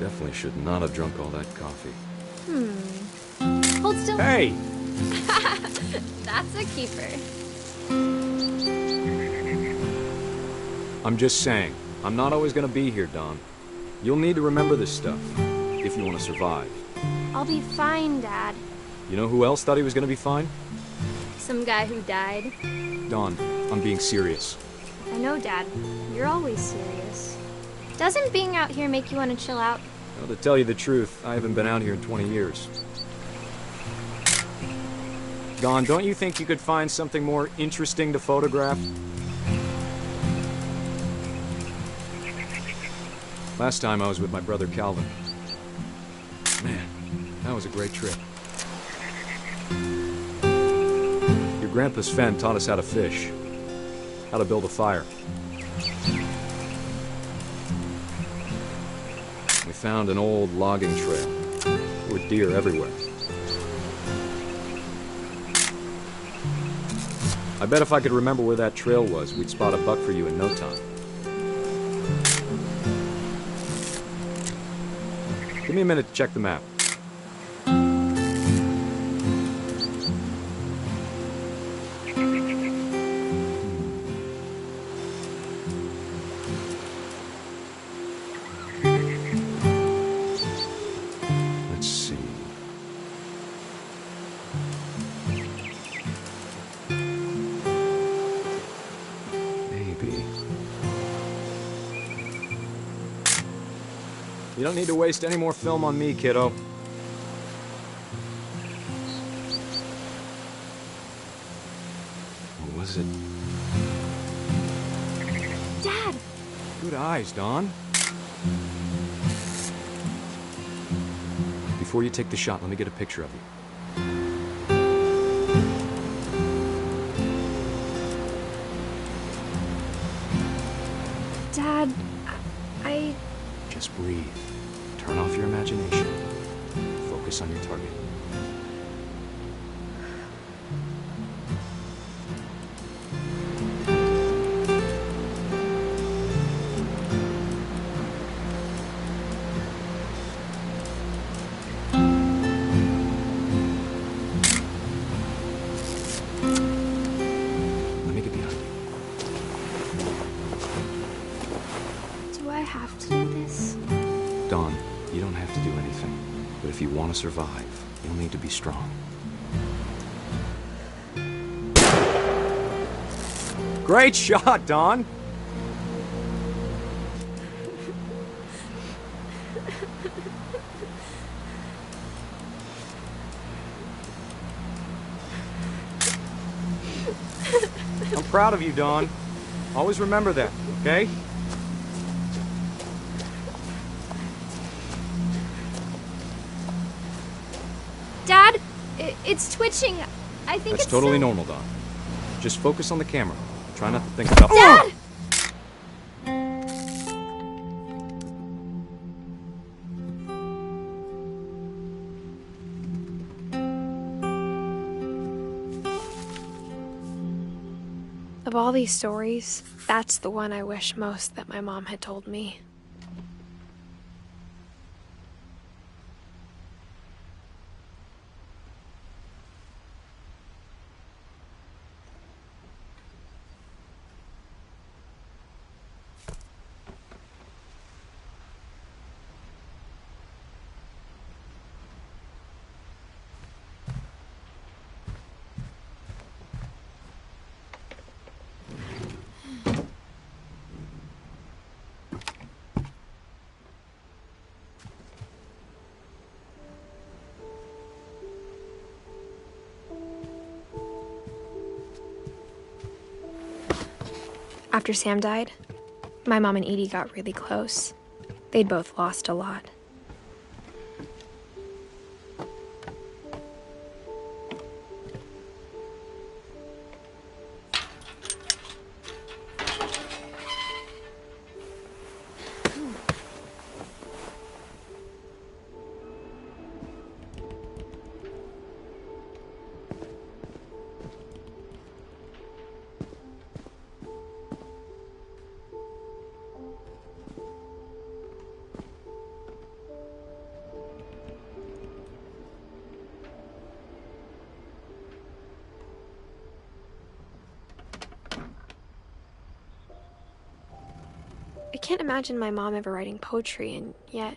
Definitely should not have drunk all that coffee. Hold still. Hey! That's a keeper. I'm just saying, I'm not always gonna be here, Don. You'll need to remember this stuff. If if you want to survive. I'll be fine, Dad. You know who else thought he was going to be fine? Some guy who died. Dawn, I'm being serious. I know, Dad. You're always serious. Doesn't being out here make you want to chill out? Well, to tell you the truth, I haven't been out here in 20 years. Dawn, don't you think you could find something more interesting to photograph? Last time I was with my brother Calvin. Man, that was a great trip. Your grandpa Sven taught us how to fish, how to build a fire. We found an old logging trail. There were deer everywhere. I bet if I could remember where that trail was, we'd spot a buck for you in no time. Give me a minute to check the map. Let's see. Maybe. You don't need to waste any more film on me, kiddo. What was it? Dad! Good eyes, Dawn. Before you take the shot, let me get a picture of you. Dad, I... Just breathe. Turn off your imagination. Focus on your target. Let me get behind you. Do I have to do this? Dawn, you don't have to do anything. But if you want to survive, you'll need to be strong. Great shot, Dawn! I'm proud of you, Dawn. Always remember that, okay? Dad, it's twitching. I think That's it's totally so... normal, Dawn. Just focus on the camera. Try not to think about... Dad! Of all these stories, that's the one I wish most that my mom had told me. After Sam died, my mom and Edie got really close. They'd both lost a lot. I can't imagine my mom ever writing poetry, and yet...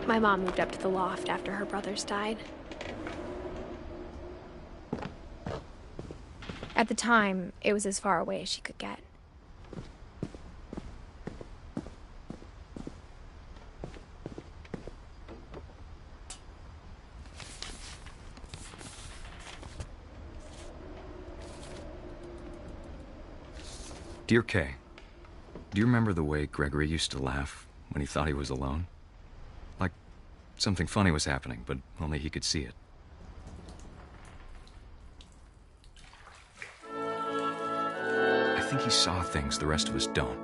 My mom moved up to the loft after her brothers died. At the time, it was as far away as she could get. Dear Kay, do you remember the way Gregory used to laugh when he thought he was alone? Like something funny was happening, but only he could see it. I think he saw things the rest of us don't.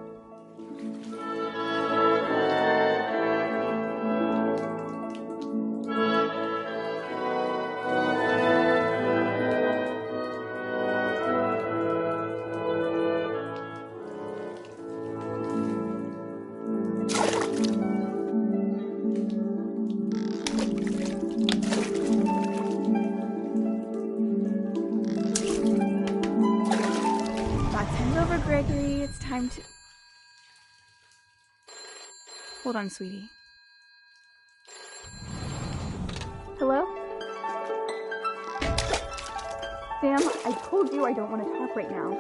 Gregory, it's time to... Hold on, sweetie. Hello? Sam, I told you I don't want to talk right now.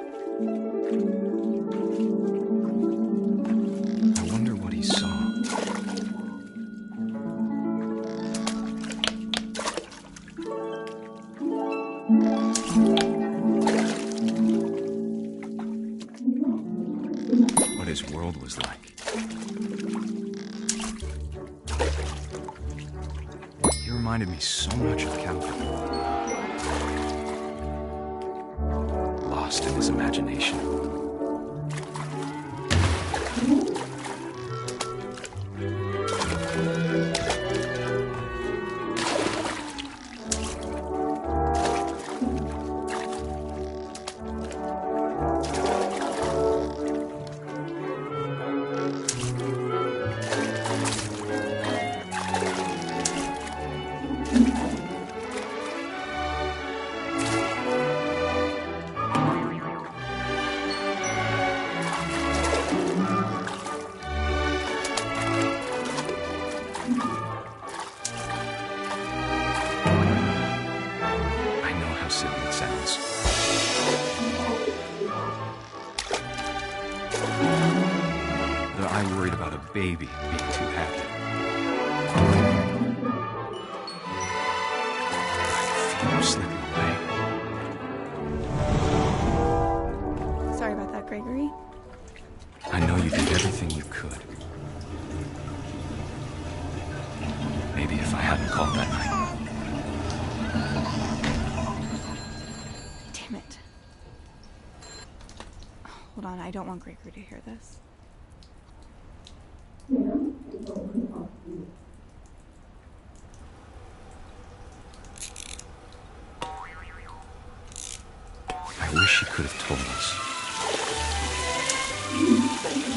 I wonder what he saw. What his world was like. He reminded me so much of Calvin. Lost in his imagination. I worried about a baby being too happy. I feel him slipping away. Sorry about that, Gregory. I know you did everything you could. Maybe if I hadn't called that night. Damn it. Hold on, I don't want Gregory to hear this. I wish he could have told us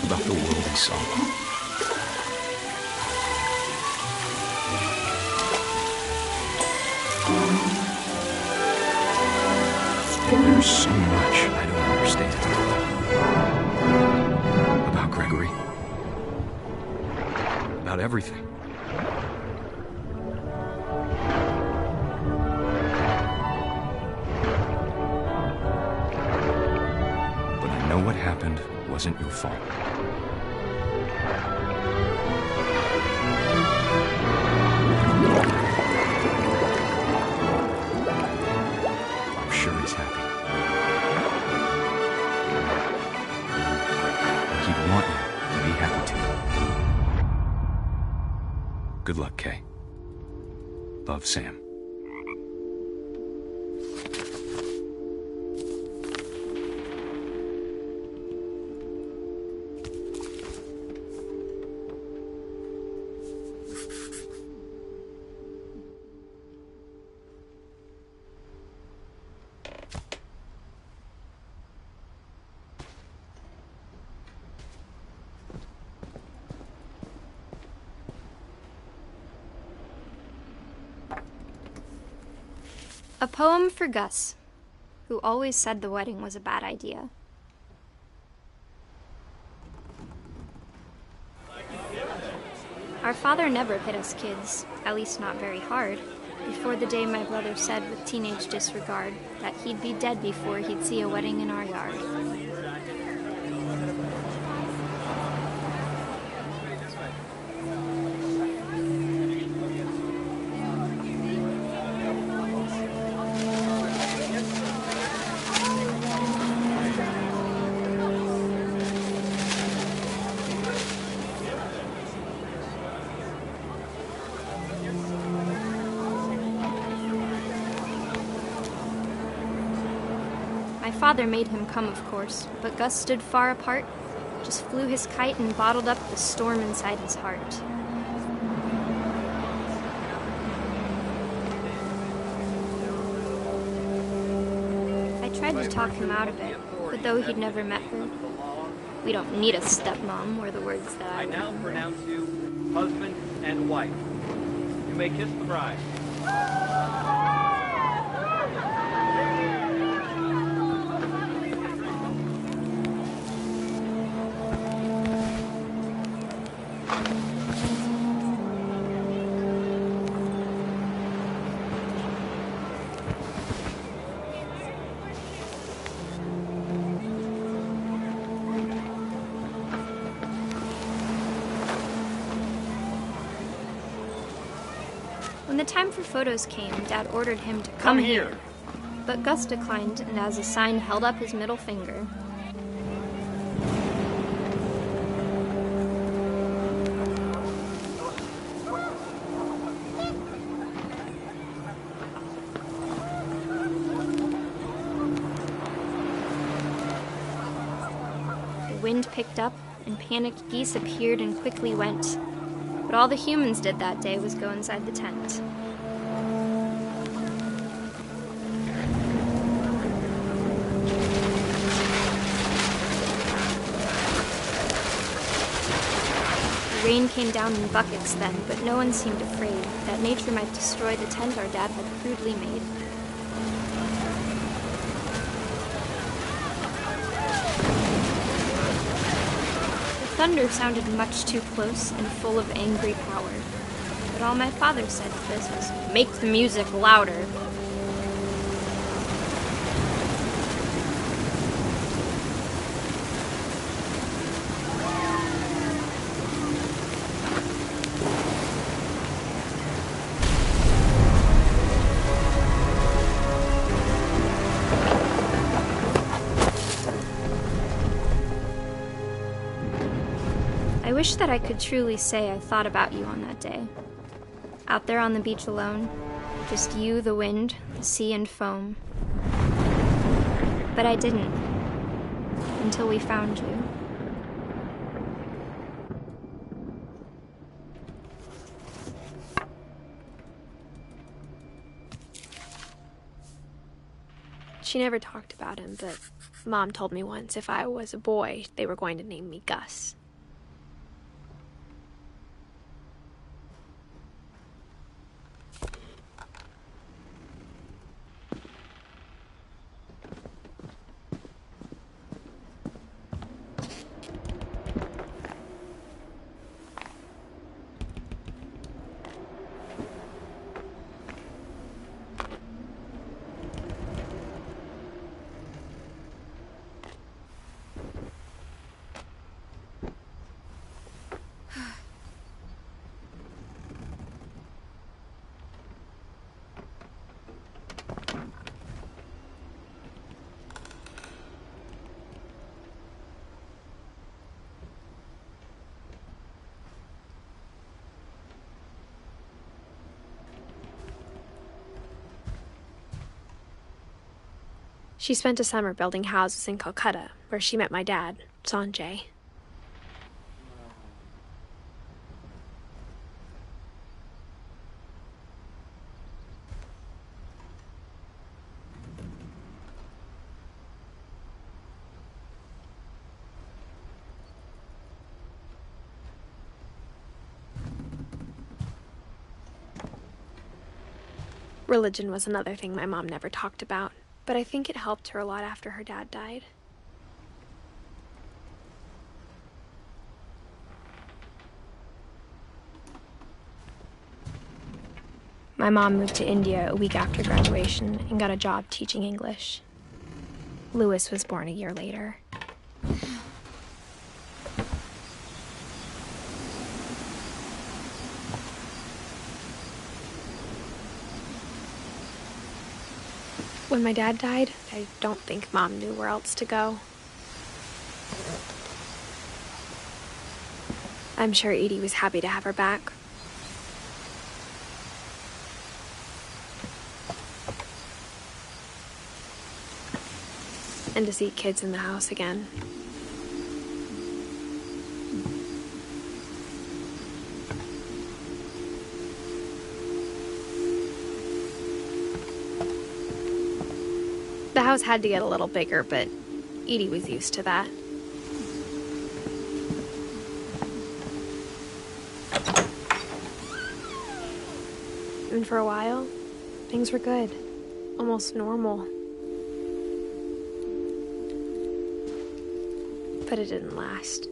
about the world he saw. There's so much I don't understand about Gregory, about everything. But I know what happened wasn't your fault. I'm sure he's happy. He'd want you to be happy too. Good luck, Kay. Love, Sam. A poem for Gus, who always said the wedding was a bad idea. Our Our father never hit us kids, at least not very hard, before the day my brother said with teenage disregard that he'd be dead before he'd see a wedding in our yard. My father made him come, of course, but Gus stood far apart, just flew his kite and bottled up the storm inside his heart. I tried to talk him out of it, but though he'd never met her, "We don't need a stepmom," were the words that I now learned. pronounce you husband and wife. You may kiss the bride. When the time for photos came, Dad ordered him to come here. But Gus declined, and as a sign held up his middle finger. The wind picked up, and panicked geese appeared and quickly went. But all the humans did that day was go inside the tent. The rain came down in buckets then, but no one seemed afraid that nature might destroy the tent our dad had crudely made. Thunder sounded much too close and full of angry power. But all my father said to this was, "Make the music louder." I wish that I could truly say I thought about you on that day. Out there on the beach alone, just you, the wind, the sea, and foam. But I didn't, until we found you. She never talked about him, but Mom told me once if I was a boy, they were going to name me Gus. She spent a summer building houses in Calcutta, where she met my dad, Sanjay. Religion was another thing my mom never talked about, but I think it helped her a lot after her dad died. My mom moved to India a week after graduation and got a job teaching English. Louis was born a year later. When my dad died, I don't think Mom knew where else to go. I'm sure Edie was happy to have her back. And to see kids in the house again. The house had to get a little bigger, but Edie was used to that. And for a while, things were good. Almost normal. But it didn't last.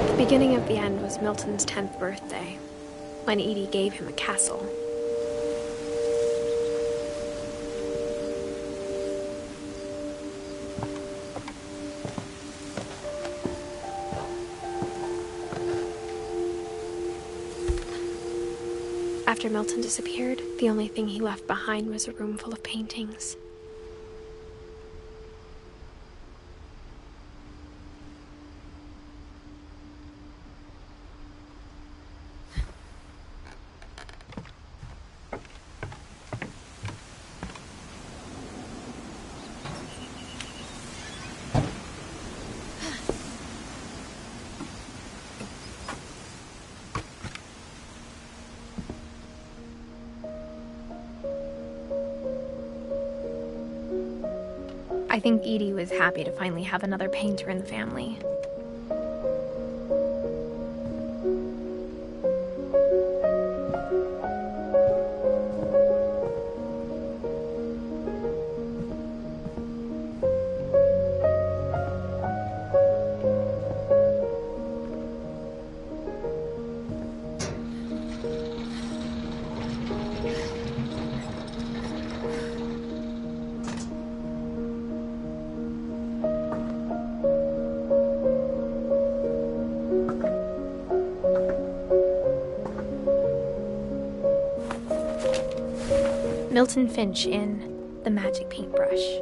The beginning of the end was Milton's 10th birthday, when Edie gave him a castle. After Milton disappeared, the only thing he left behind was a room full of paintings. I think Edie was happy to finally have another painter in the family. Milton Finch in The Magic Paintbrush.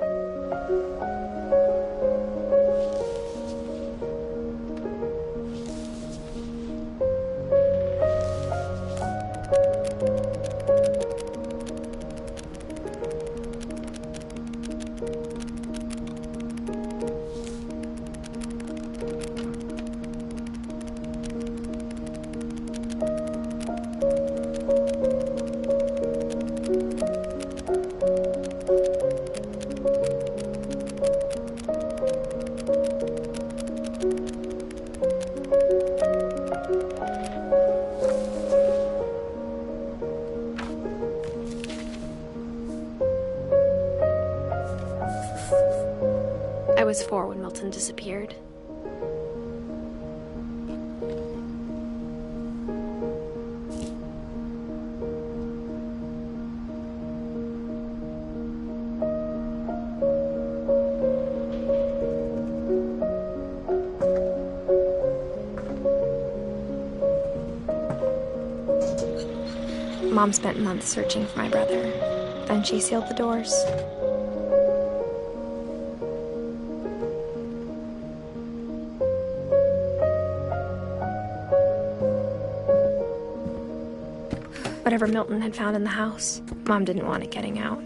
I was 4 when Milton disappeared. Mom spent months searching for my brother. Then she sealed the doors. Whatever Milton had found in the house, Mom didn't want it getting out.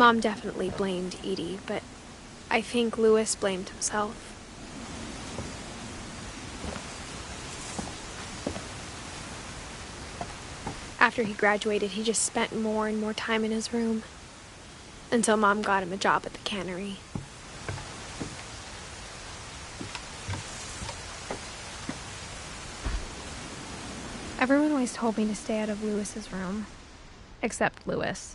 Mom definitely blamed Edie, but I think Louis blamed himself. After he graduated, he just spent more and more time in his room, until Mom got him a job at the cannery. Everyone always told me to stay out of Louis's room, except Louis.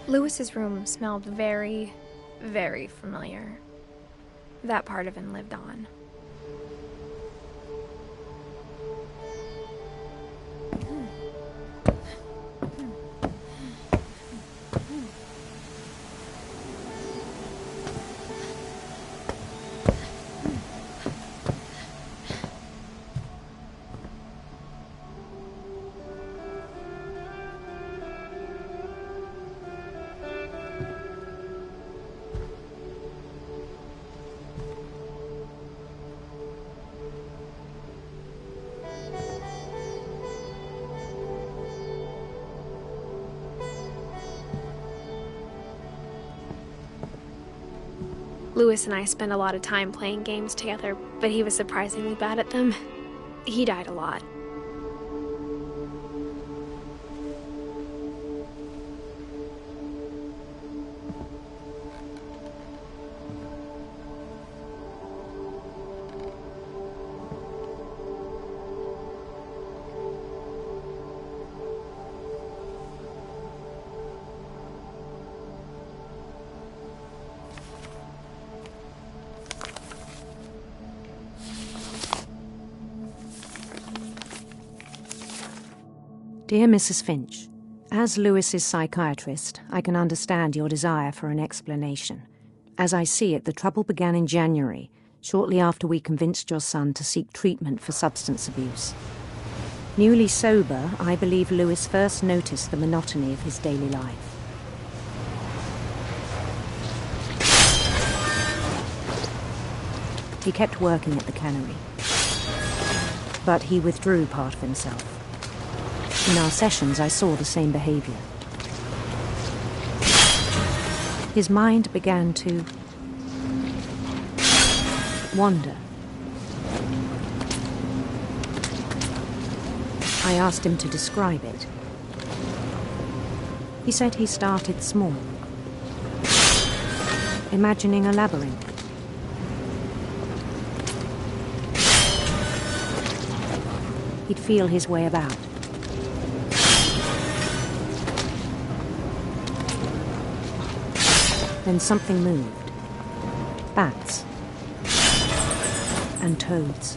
Louis's room smelled very, very familiar. That part of him lived on. Louis and I spent a lot of time playing games together, but he was surprisingly bad at them. He died a lot. Dear Mrs. Finch, as Louis's psychiatrist, I can understand your desire for an explanation. As I see it, the trouble began in January, shortly after we convinced your son to seek treatment for substance abuse. Newly sober, I believe Louis first noticed the monotony of his daily life. He kept working at the cannery, but he withdrew part of himself. In our sessions, I saw the same behavior. His mind began to wander. I asked him to describe it. He said he started small, imagining a labyrinth. He'd feel his way about. Then something moved. Bats. And toads.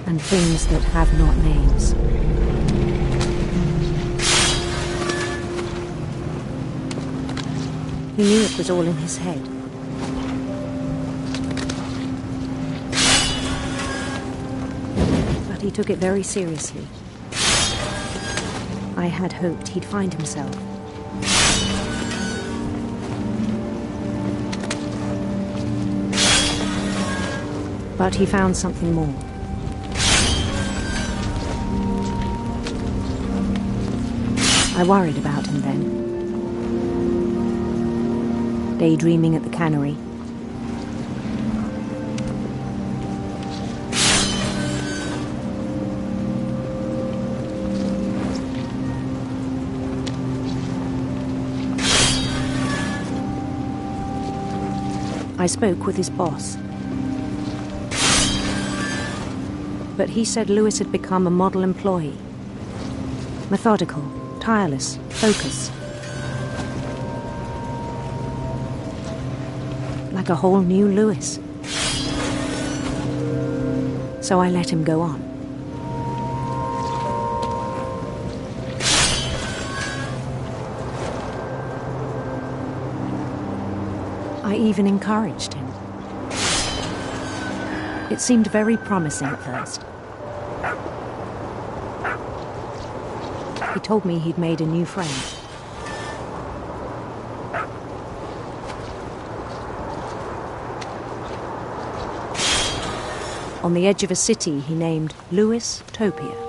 And things that have not names. He knew it was all in his head. But he took it very seriously. I had hoped he'd find himself. But he found something more. I worried about him then. Daydreaming at the cannery. I spoke with his boss. But he said Lewis had become a model employee. Methodical, tireless, focused. Like a whole new Lewis. So I let him go on. I even encouraged him. It seemed very promising at first. He told me he'd made a new friend. On the edge of a city he named Lewis Topia.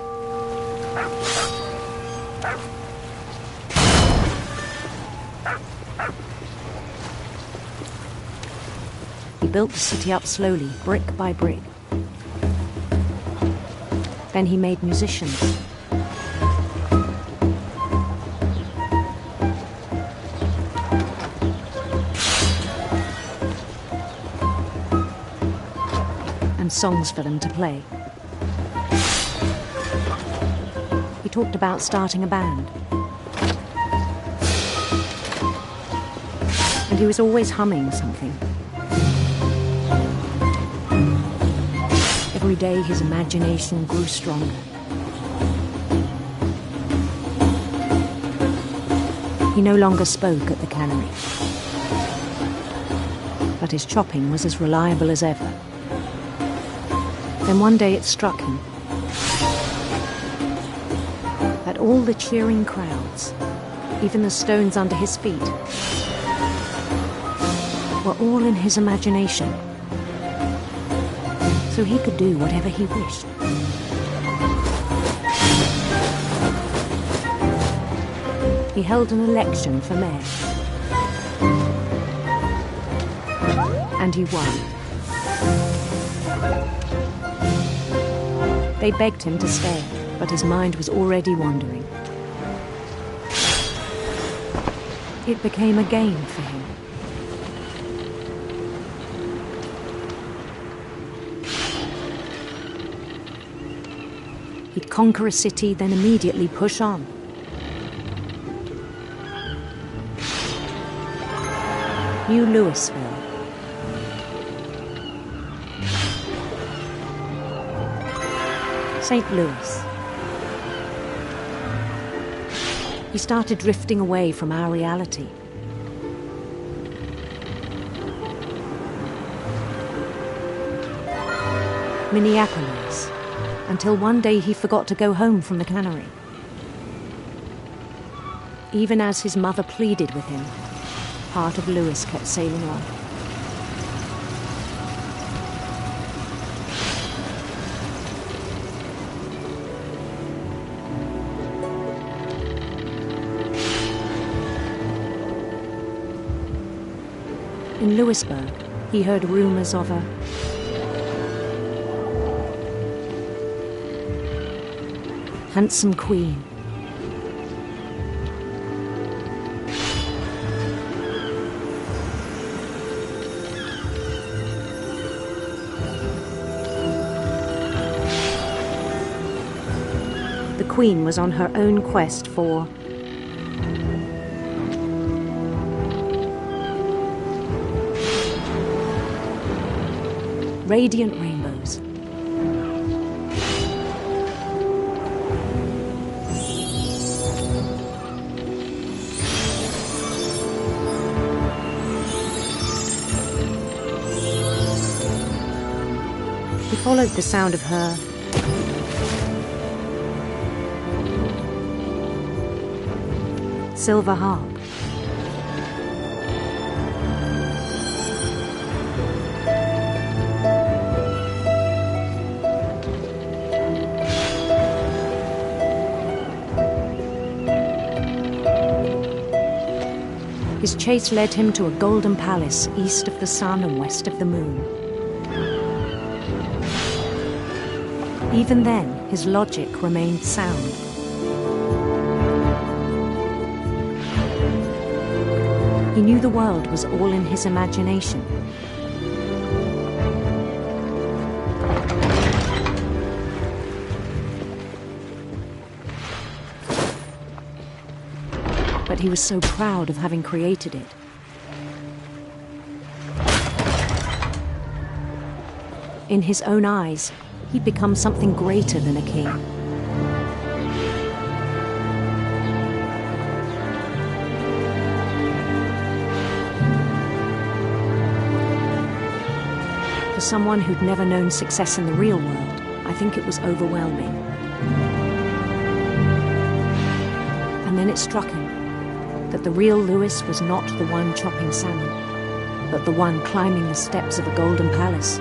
He built the city up slowly, brick by brick. Then he made musicians. And songs for them to play. He talked about starting a band. And he was always humming something. Every day his imagination grew stronger. He no longer spoke at the cannery. But his chopping was as reliable as ever. Then one day it struck him that all the cheering crowds, even the stones under his feet, were all in his imagination. So he could do whatever he wished. He held an election for mayor. And he won. They begged him to stay, but his mind was already wandering. It became a game for him. He'd conquer a city, then immediately push on. New Louisville. St. Louis. He started drifting away from our reality. Minneapolis. Until one day he forgot to go home from the cannery. Even as his mother pleaded with him, part of Lewis kept sailing on. In Lewisburg, he heard rumors of a handsome queen. The queen was on her own quest for radiant rainbows. He followed the sound of her silver harp. His chase led him to a golden palace east of the sun and west of the moon. Even then, his logic remained sound. He knew the world was all in his imagination, but he was so proud of having created it. In his own eyes, he'd become something greater than a king. For someone who'd never known success in the real world, I think it was overwhelming. And then it struck him that the real Louis was not the one chopping salmon, but the one climbing the steps of a golden palace.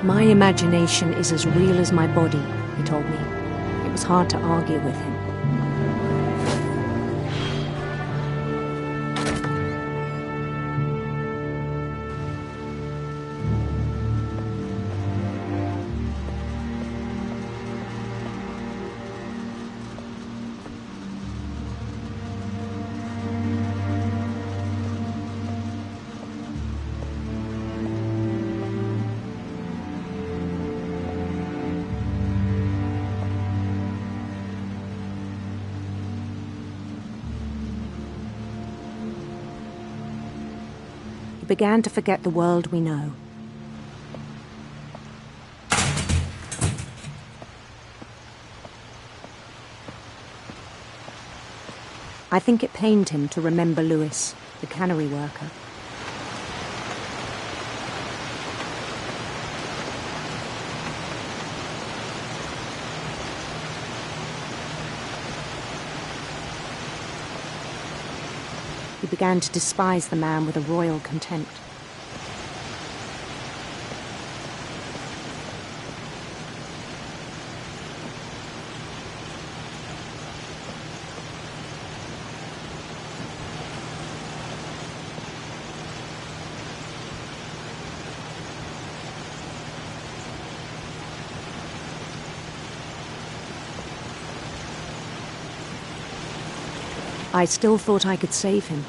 My imagination is as real as my body, he told me. It was hard to argue with him. Began to forget the world we know. I think it pained him to remember Louis, the cannery worker. He began to despise the man with a royal contempt. I still thought I could save him.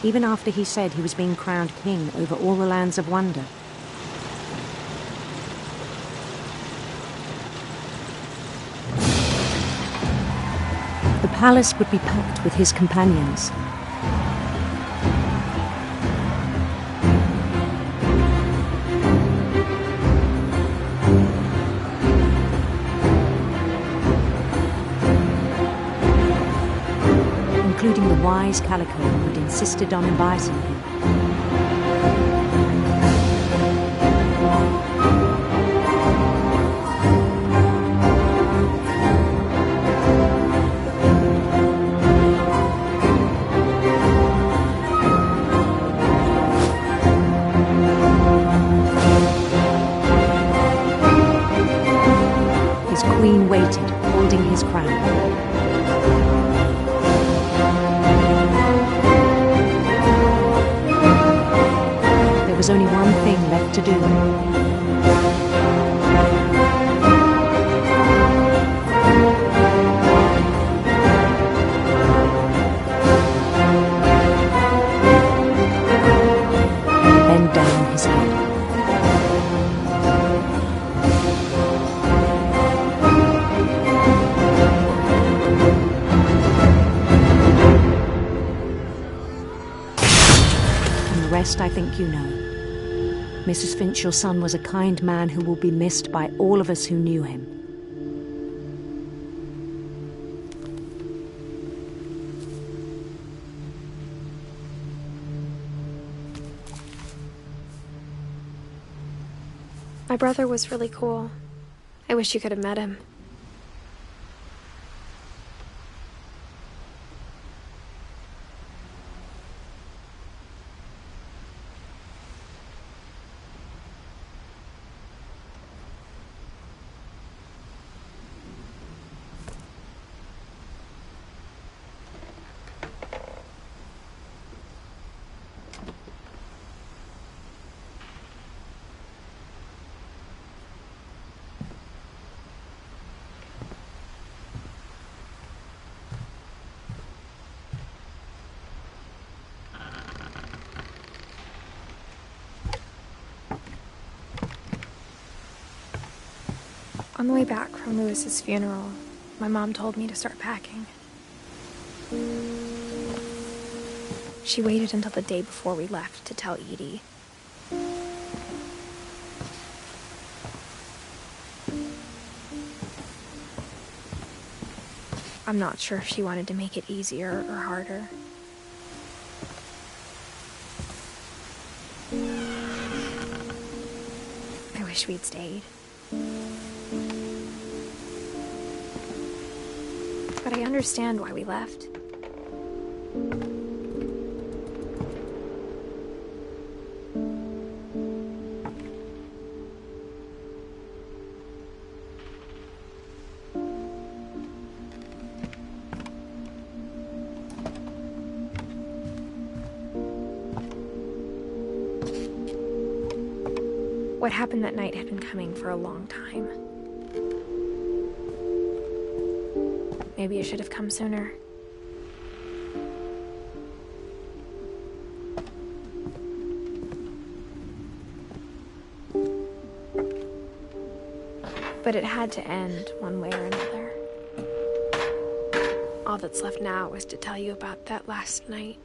Even after he said he was being crowned king over all the lands of wonder. The palace would be packed with his companions. Including the wise Calico who'd insisted on inviting him. His queen waited, holding his crown. There was only one thing left to do. Bend down his head. And the rest I think you know. Mrs. Finch, your son was a kind man who will be missed by all of us who knew him. My brother was really cool. I wish you could have met him. On the way back from Lewis's funeral, my mom told me to start packing. She waited until the day before we left to tell Edie. I'm not sure if she wanted to make it easier or harder. I wish we'd stayed. But I understand why we left. What happened that night had been coming for a long time. Maybe it should have come sooner. But it had to end one way or another. All that's left now is to tell you about that last night.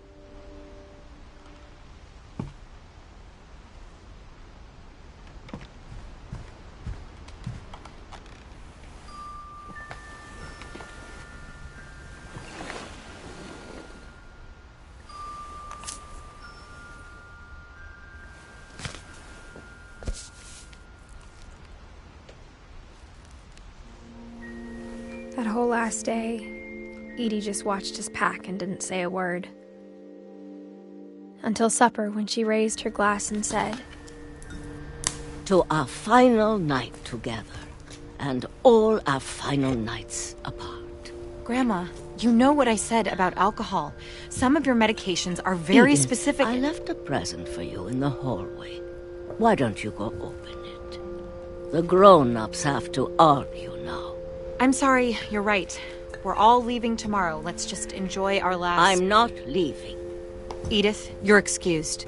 That whole last day, Edie just watched us pack and didn't say a word. Until supper, when she raised her glass and said, "To our final night together, and all our final nights apart." Grandma, you know what I said about alcohol. Some of your medications are very Edith, specific. I left a present for you in the hallway. Why don't you go open it? The grown-ups have to argue now. I'm sorry, you're right. We're all leaving tomorrow. Let's just enjoy our last... I'm not leaving. Edith, you're excused.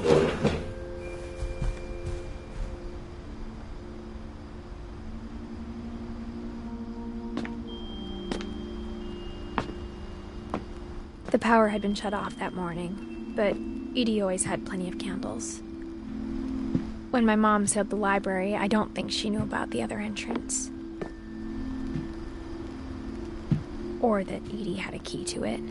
The power had been shut off that morning, but Edie always had plenty of candles. When my mom sealed the library, I don't think she knew about the other entrance. Or that Edie had a key to it.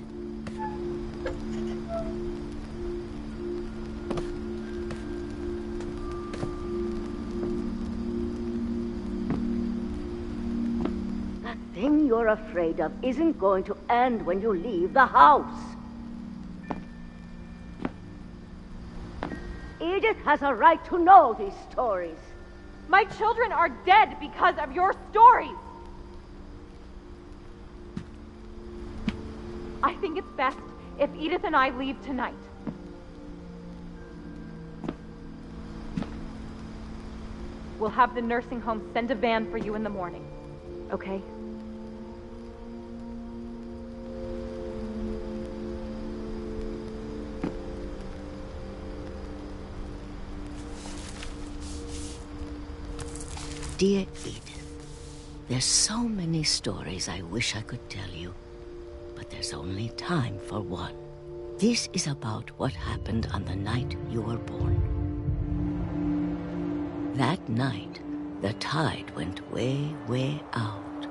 That thing you're afraid of isn't going to end when you leave the house. Edith has a right to know these stories. My children are dead because of your stories! I think it's best if Edith and I leave tonight. We'll have the nursing home send a van for you in the morning, okay? Dear Edith, there's so many stories I wish I could tell you. But there's only time for one. This is about what happened on the night you were born. That night, the tide went way, way out.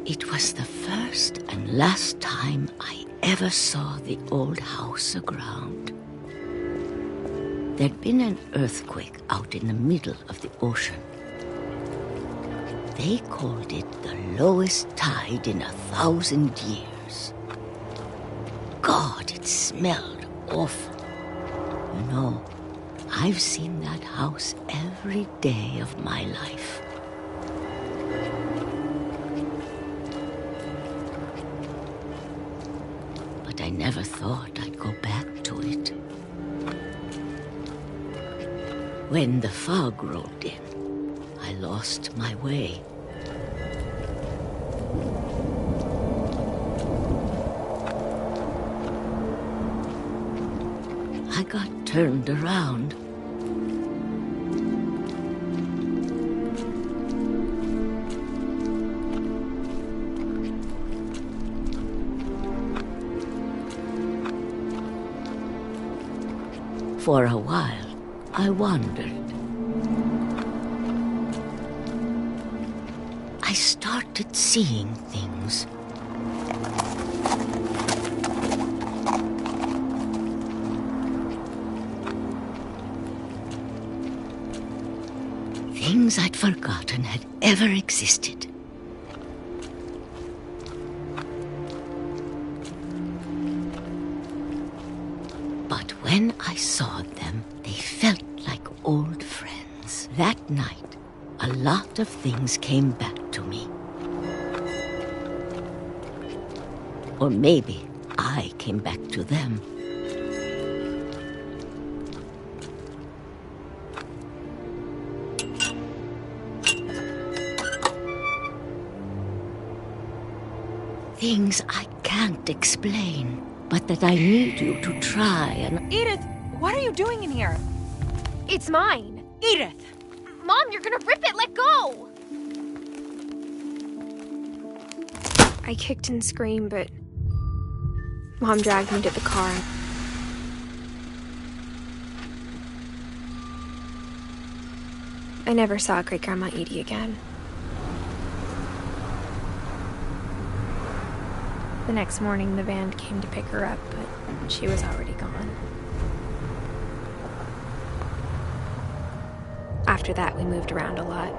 It was the first and last time I ever saw the old house aground. There'd been an earthquake out in the middle of the ocean. They called it the lowest tide in 1,000 years. God, it smelled awful. You know, I've seen that house every day of my life. But I never thought I'd go back to it. When the fog rolled in, I lost my way. I got turned around. For a while, I wondered. I started seeing things. Things I'd forgotten had ever existed. But when I saw them, they felt like old friends. That night, a lot of things came back to me. Or maybe I came back to them. Things I can't explain, but that I need you to try and... Edith, what are you doing in here? It's mine. Edith! Mom, you're gonna rip it! Let go! I kicked and screamed, but Mom dragged me to the car. I never saw Great-Grandma Edie again. The next morning, the van came to pick her up, but she was already gone. After that, we moved around a lot.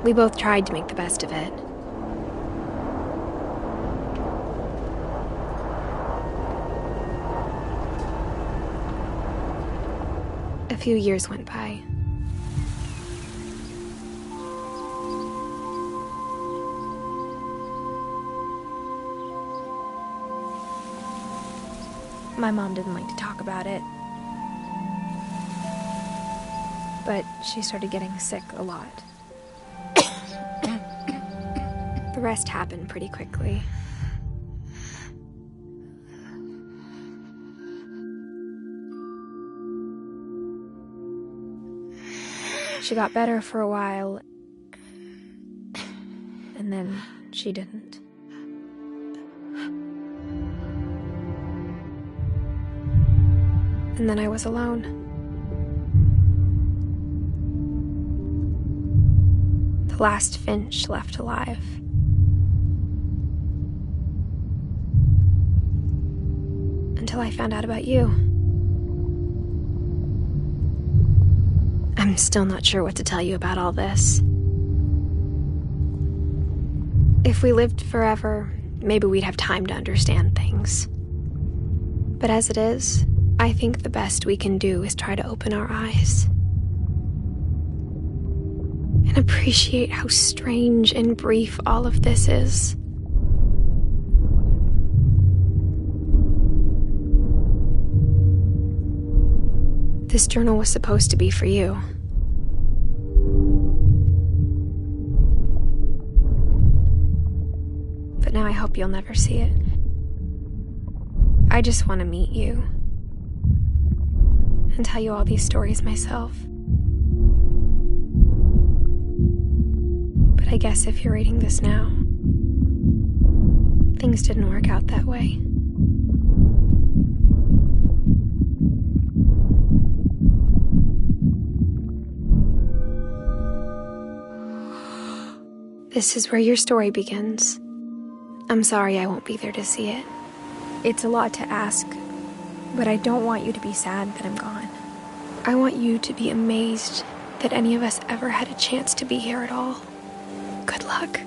We both tried to make the best of it. A few years went by. My mom didn't like to talk about it, but she started getting sick a lot. The rest happened pretty quickly. She got better for a while, and then she didn't. And then I was alone. The last Finch left alive. Until I found out about you. I'm still not sure what to tell you about all this. If we lived forever, maybe we'd have time to understand things. But as it is, I think the best we can do is try to open our eyes and appreciate how strange and brief all of this is. This journal was supposed to be for you. But now I hope you'll never see it. I just want to meet you and tell you all these stories myself. But I guess if you're reading this now, things didn't work out that way. This is where your story begins. I'm sorry I won't be there to see it. It's a lot to ask, but I don't want you to be sad that I'm gone. I want you to be amazed that any of us ever had a chance to be here at all. Good luck.